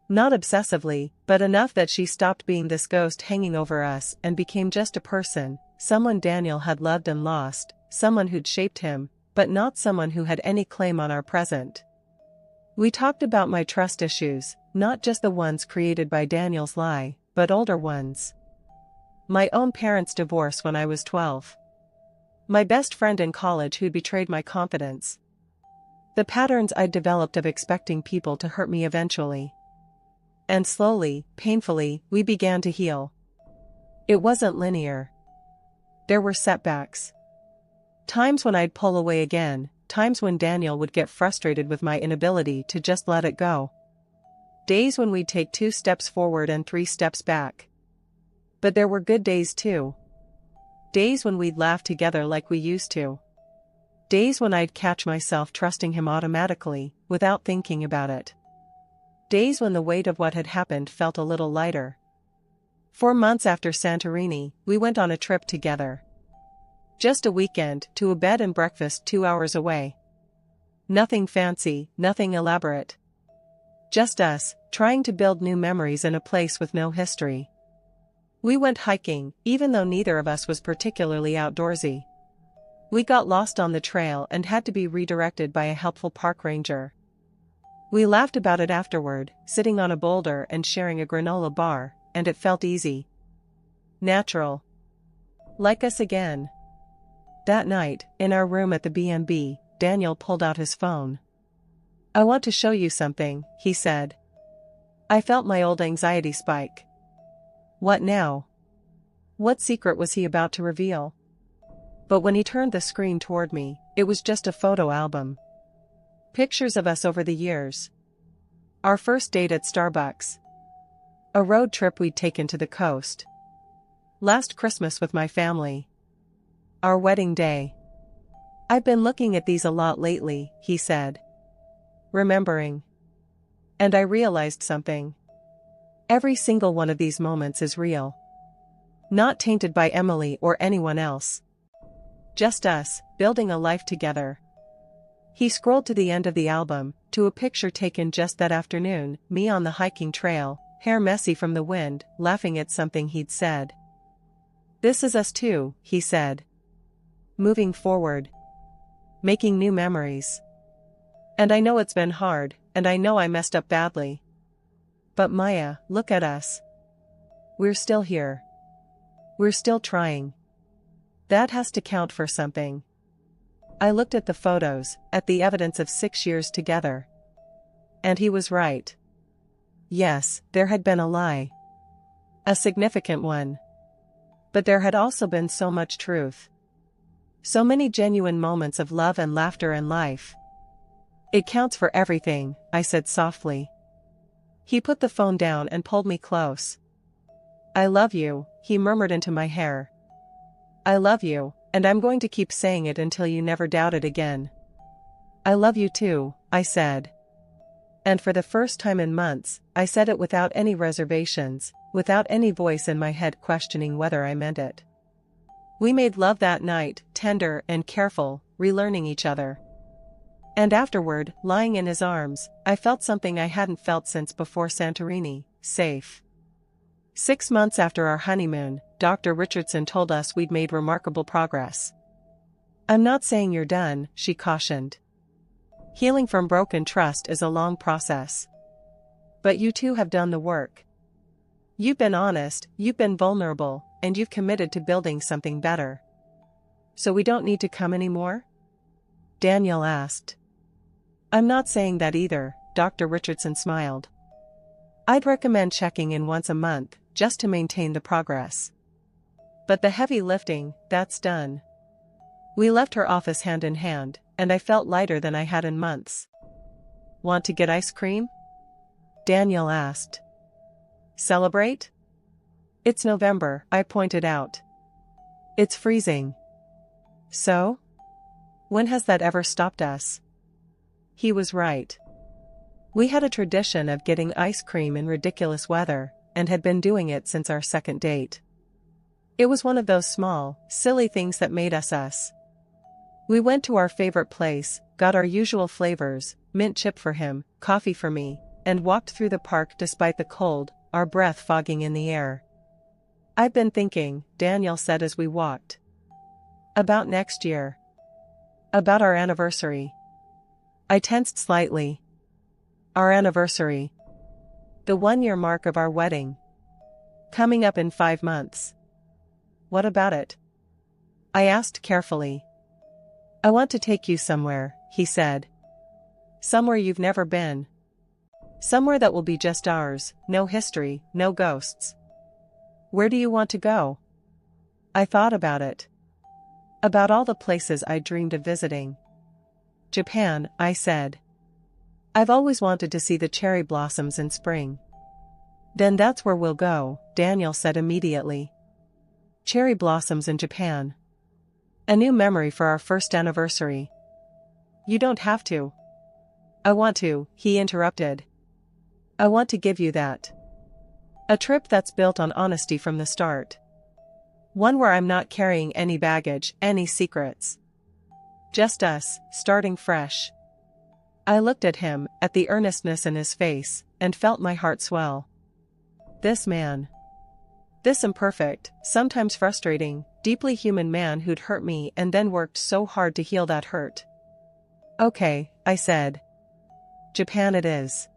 Not obsessively, but enough that she stopped being this ghost hanging over us and became just a person, someone Daniel had loved and lost, someone who'd shaped him, but not someone who had any claim on our present. We talked about my trust issues, not just the ones created by Daniel's lie, but older ones. My own parents' divorce when I was 12. My best friend in college who betrayed my confidence. The patterns I'd developed of expecting people to hurt me eventually. And slowly, painfully, we began to heal. It wasn't linear. There were setbacks. Times when I'd pull away again, times when Daniel would get frustrated with my inability to just let it go. Days when we'd take 2 steps forward and 3 steps back. But there were good days too. Days when we'd laugh together like we used to. Days when I'd catch myself trusting him automatically, without thinking about it. Days when the weight of what had happened felt a little lighter. 4 months after Santorini, we went on a trip together. Just a weekend, to a bed and breakfast 2 hours away. Nothing fancy, nothing elaborate. Just us, trying to build new memories in a place with no history. We went hiking, even though neither of us was particularly outdoorsy. We got lost on the trail and had to be redirected by a helpful park ranger. We laughed about it afterward, sitting on a boulder and sharing a granola bar, and it felt easy. Natural. Like us again. That night, in our room at the B&B, Daniel pulled out his phone. "I want to show you something," he said. I felt my old anxiety spike. What now? What secret was he about to reveal? But when he turned the screen toward me, it was just a photo album. Pictures of us over the years. Our first date at Starbucks. A road trip we'd taken to the coast. Last Christmas with my family. Our wedding day. "I've been looking at these a lot lately," he said. Remembering. And I realized something. Every single one of these moments is real. Not tainted by Emily or anyone else. Just us, building a life together. He scrolled to the end of the album, to a picture taken just that afternoon, me on the hiking trail, hair messy from the wind, laughing at something he'd said. "This is us too," he said. Moving forward. Making new memories. And I know it's been hard, and I know I messed up badly. But Maya, look at us. We're still here. We're still trying. That has to count for something. I looked at the photos, at the evidence of 6 years together. And he was right. Yes, there had been a lie. A significant one. But there had also been so much truth. So many genuine moments of love and laughter and life. "It counts for everything," I said softly. He put the phone down and pulled me close. "I love you," he murmured into my hair. "I love you, and I'm going to keep saying it until you never doubt it again." "I love you too," I said. And for the first time in months, I said it without any reservations, without any voice in my head questioning whether I meant it. We made love that night, tender and careful, relearning each other. And afterward, lying in his arms, I felt something I hadn't felt since before Santorini, safe. 6 months after our honeymoon, Dr. Richardson told us we'd made remarkable progress. "I'm not saying you're done," she cautioned. "Healing from broken trust is a long process. But you two have done the work. You've been honest, you've been vulnerable, and you've committed to building something better. So we don't need to come anymore?" Daniel asked. "I'm not saying that either," Dr. Richardson smiled. "I'd recommend checking in once a month, just to maintain the progress. But the heavy lifting, that's done." We left her office hand in hand, and I felt lighter than I had in months. "Want to get ice cream?" Daniel asked. "Celebrate?" "It's November," I pointed out. "It's freezing." "So? When has that ever stopped us?" He was right. We had a tradition of getting ice cream in ridiculous weather, and had been doing it since our second date. It was one of those small, silly things that made us us. We went to our favorite place, got our usual flavors, mint chip for him, coffee for me, and walked through the park despite the cold, our breath fogging in the air. "I've been thinking," Daniel said as we walked. "About next year. About our anniversary." I tensed slightly. Our anniversary. The 1-year mark of our wedding. Coming up in 5 months. "What about it?" I asked carefully. "I want to take you somewhere," he said. "Somewhere you've never been." Somewhere that will be just ours, no history, no ghosts. Where do you want to go? I thought about it. About all the places I dreamed of visiting. Japan, I said. I've always wanted to see the cherry blossoms in spring. Then that's where we'll go, Daniel said immediately. Cherry blossoms in Japan. A new memory for our first anniversary. You don't have to. I want to, he interrupted. I want to give you that. A trip that's built on honesty from the start. One where I'm not carrying any baggage, any secrets. Just us, starting fresh. I looked at him, at the earnestness in his face, and felt my heart swell. This man. This imperfect, sometimes frustrating, deeply human man who'd hurt me and then worked so hard to heal that hurt. Okay, I said. Japan it is.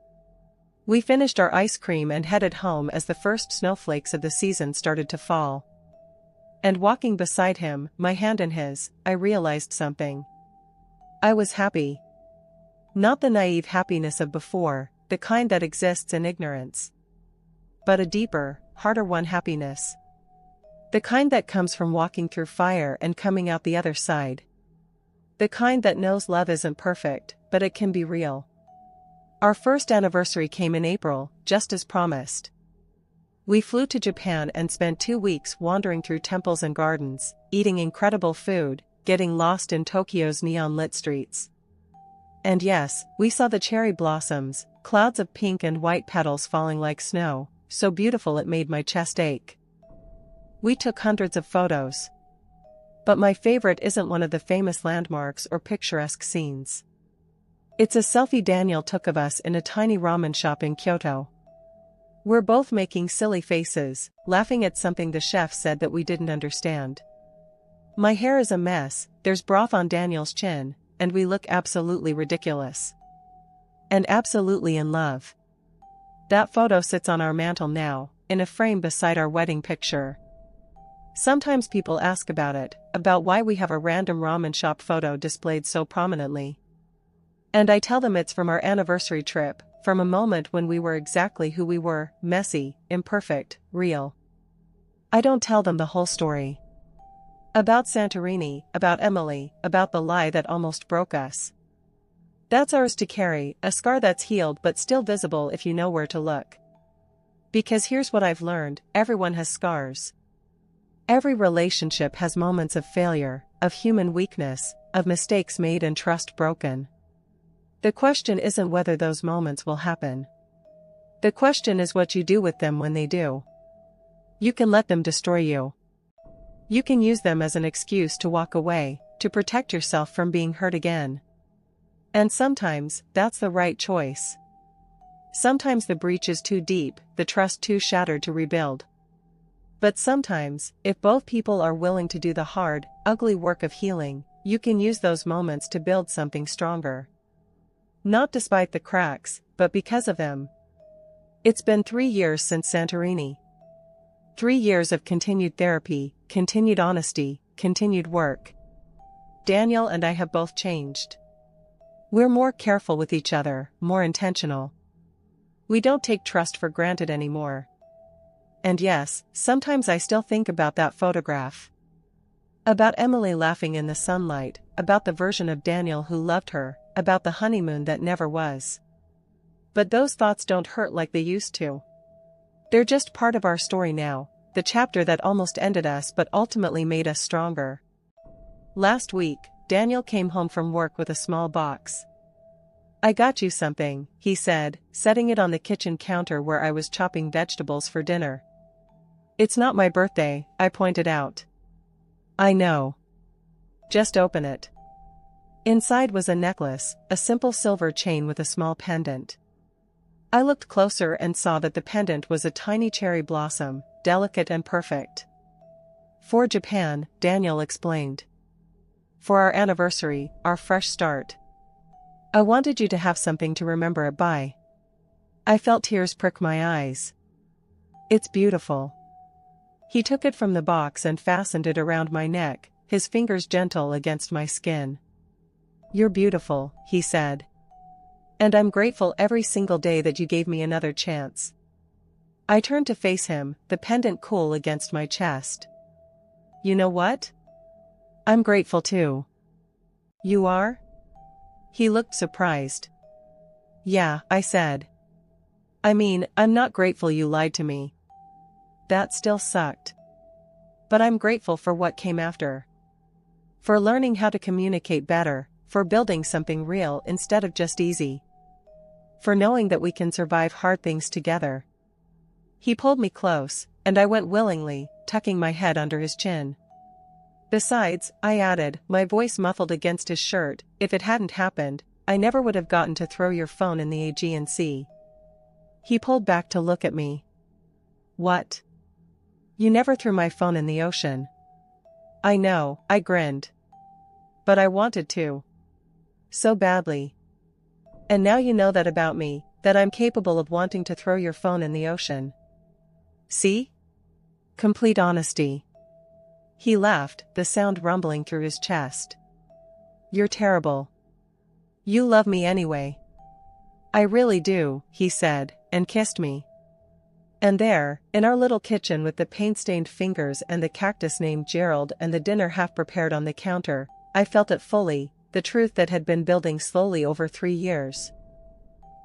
We finished our ice cream and headed home as the first snowflakes of the season started to fall. And walking beside him, my hand in his, I realized something. I was happy. Not the naive happiness of before, the kind that exists in ignorance. But a deeper, harder one happiness. The kind that comes from walking through fire and coming out the other side. The kind that knows love isn't perfect, but it can be real. Our first anniversary came in April, just as promised. We flew to Japan and spent 2 weeks wandering through temples and gardens, eating incredible food, getting lost in Tokyo's neon-lit streets. And yes, we saw the cherry blossoms, clouds of pink and white petals falling like snow, so beautiful it made my chest ache. We took hundreds of photos. But my favorite isn't one of the famous landmarks or picturesque scenes. It's a selfie Daniel took of us in a tiny ramen shop in Kyoto. We're both making silly faces, laughing at something the chef said that we didn't understand. My hair is a mess, there's broth on Daniel's chin, and we look absolutely ridiculous. And absolutely in love. That photo sits on our mantle now, in a frame beside our wedding picture. Sometimes people ask about it, about why we have a random ramen shop photo displayed so prominently. And I tell them it's from our anniversary trip, from a moment when we were exactly who we were, messy, imperfect, real. I don't tell them the whole story. About Santorini, about Emily, about the lie that almost broke us. That's ours to carry, a scar that's healed but still visible if you know where to look. Because here's what I've learned, everyone has scars. Every relationship has moments of failure, of human weakness, of mistakes made and trust broken. The question isn't whether those moments will happen. The question is what you do with them when they do. You can let them destroy you. You can use them as an excuse to walk away, to protect yourself from being hurt again. And sometimes, that's the right choice. Sometimes the breach is too deep, the trust too shattered to rebuild. But sometimes, if both people are willing to do the hard, ugly work of healing, you can use those moments to build something stronger. Not despite the cracks, but because of them. It's been 3 years since Santorini. 3 years of continued therapy, continued honesty, continued work. Daniel and I have both changed. We're more careful with each other, more intentional. We don't take trust for granted anymore. And yes, sometimes I still think about that photograph. About Emily laughing in the sunlight, about the version of Daniel who loved her, about the honeymoon that never was. But those thoughts don't hurt like they used to. They're just part of our story now, the chapter that almost ended us but ultimately made us stronger. Last week, Daniel came home from work with a small box. I got you something, he said, setting it on the kitchen counter where I was chopping vegetables for dinner. It's not my birthday, I pointed out. I know. Just open it. Inside was a necklace, a simple silver chain with a small pendant. I looked closer and saw that the pendant was a tiny cherry blossom, delicate and perfect. For Japan, Daniel explained. For our anniversary, our fresh start. I wanted you to have something to remember it by. I felt tears prick my eyes. It's beautiful. He took it from the box and fastened it around my neck, his fingers gentle against my skin. You're beautiful, he said. And I'm grateful every single day that you gave me another chance. I turned to face him, the pendant cool against my chest. You know what? I'm grateful too. You are? He looked surprised. Yeah, I said. I mean, I'm not grateful you lied to me. That still sucked. But I'm grateful for what came after. For learning how to communicate better, for building something real instead of just easy. For knowing that we can survive hard things together. He pulled me close, and I went willingly, tucking my head under his chin. Besides, I added, my voice muffled against his shirt, if it hadn't happened, I never would have gotten to throw your phone in the Aegean Sea. He pulled back to look at me. What? You never threw my phone in the ocean. I know, I grinned. But I wanted to. So badly. And now you know that about me, that I'm capable of wanting to throw your phone in the ocean. See? Complete honesty. He laughed, the sound rumbling through his chest. You're terrible. You love me anyway. I really do, he said, and kissed me. And there, in our little kitchen with the paint-stained fingers and the cactus named Gerald and the dinner half prepared on the counter, I felt it fully, the truth that had been building slowly over 3 years.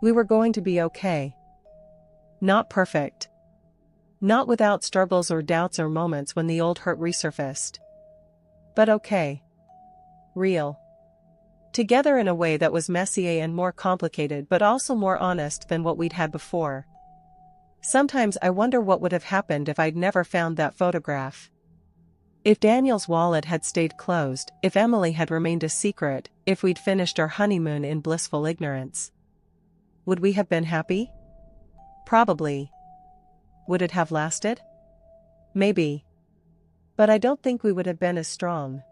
We were going to be okay. Not perfect. Not without struggles or doubts or moments when the old hurt resurfaced. But okay. Real. Together in a way that was messier and more complicated but also more honest than what we'd had before. Sometimes I wonder what would have happened if I'd never found that photograph. If Daniel's wallet had stayed closed, if Emily had remained a secret, if we'd finished our honeymoon in blissful ignorance. Would we have been happy? Probably. Would it have lasted? Maybe. But I don't think we would have been as strong.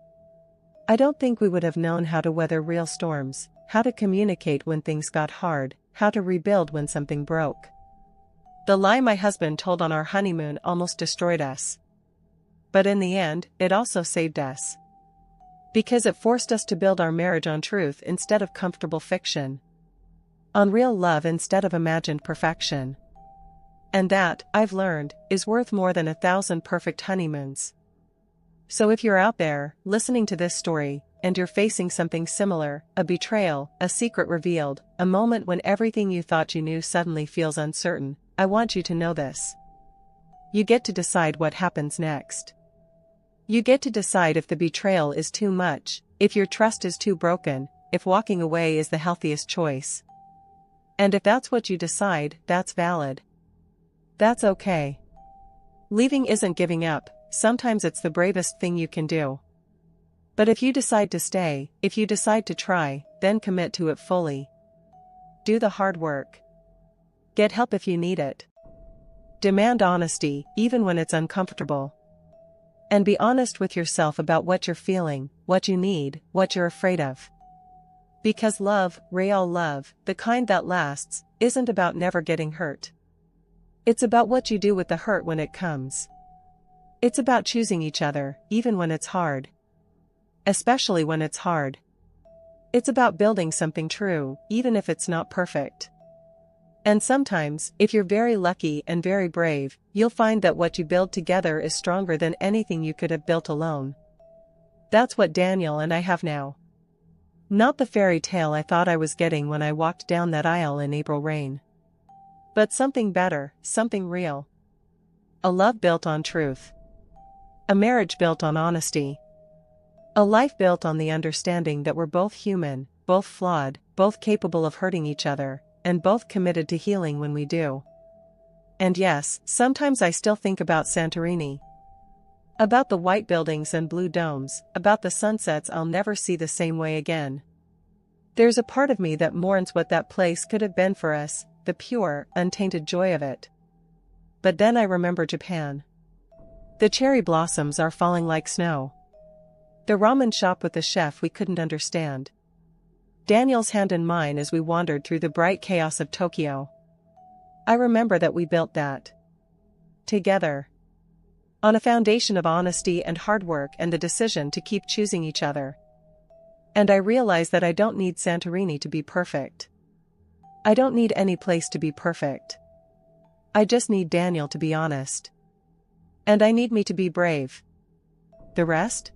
I don't think we would have known how to weather real storms, how to communicate when things got hard, how to rebuild when something broke. The lie my husband told on our honeymoon almost destroyed us. But in the end, it also saved us. Because it forced us to build our marriage on truth instead of comfortable fiction. On real love instead of imagined perfection. And that, I've learned, is worth more than 1,000 perfect honeymoons. So if you're out there, listening to this story, and you're facing something similar, a betrayal, a secret revealed, a moment when everything you thought you knew suddenly feels uncertain, I want you to know this. You get to decide what happens next. You get to decide if the betrayal is too much, if your trust is too broken, if walking away is the healthiest choice. And if that's what you decide, that's valid. That's okay. Leaving isn't giving up, sometimes it's the bravest thing you can do. But if you decide to stay, if you decide to try, then commit to it fully. Do the hard work. Get help if you need it. Demand honesty, even when it's uncomfortable. And be honest with yourself about what you're feeling, what you need, what you're afraid of. Because love, real love, the kind that lasts, isn't about never getting hurt. It's about what you do with the hurt when it comes. It's about choosing each other, even when it's hard. Especially when it's hard. It's about building something true, even if it's not perfect. And sometimes, if you're very lucky and very brave, you'll find that what you build together is stronger than anything you could have built alone. That's what Daniel and I have now. Not the fairy tale I thought I was getting when I walked down that aisle in April rain. But something better, something real. A love built on truth. A marriage built on honesty. A life built on the understanding that we're both human, both flawed, both capable of hurting each other, and both committed to healing when we do. And yes, sometimes I still think about Santorini. About the white buildings and blue domes, about the sunsets I'll never see the same way again. There's a part of me that mourns what that place could have been for us, the pure, untainted joy of it. But then I remember Japan. The cherry blossoms are falling like snow. The ramen shop with the chef we couldn't understand. Daniel's hand in mine as we wandered through the bright chaos of Tokyo. I remember that we built that. Together. On a foundation of honesty and hard work and the decision to keep choosing each other. And I realize that I don't need Santorini to be perfect. I don't need any place to be perfect. I just need Daniel to be honest. And I need me to be brave. The rest?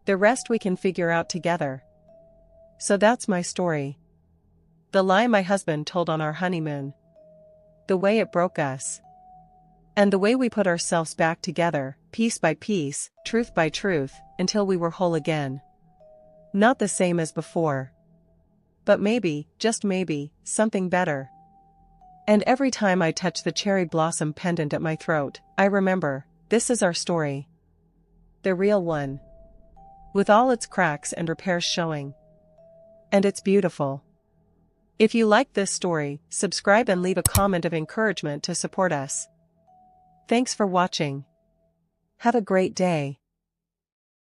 The rest we can figure out together. So that's my story. The lie my husband told on our honeymoon. The way it broke us. And the way we put ourselves back together, piece by piece, truth by truth, until we were whole again. Not the same as before. But maybe, just maybe, something better. And every time I touch the cherry blossom pendant at my throat, I remember, this is our story. The real one. With all its cracks and repairs showing. And it's beautiful. If you like this story, subscribe and leave a comment of encouragement to support us. Thanks for watching. Have a great day.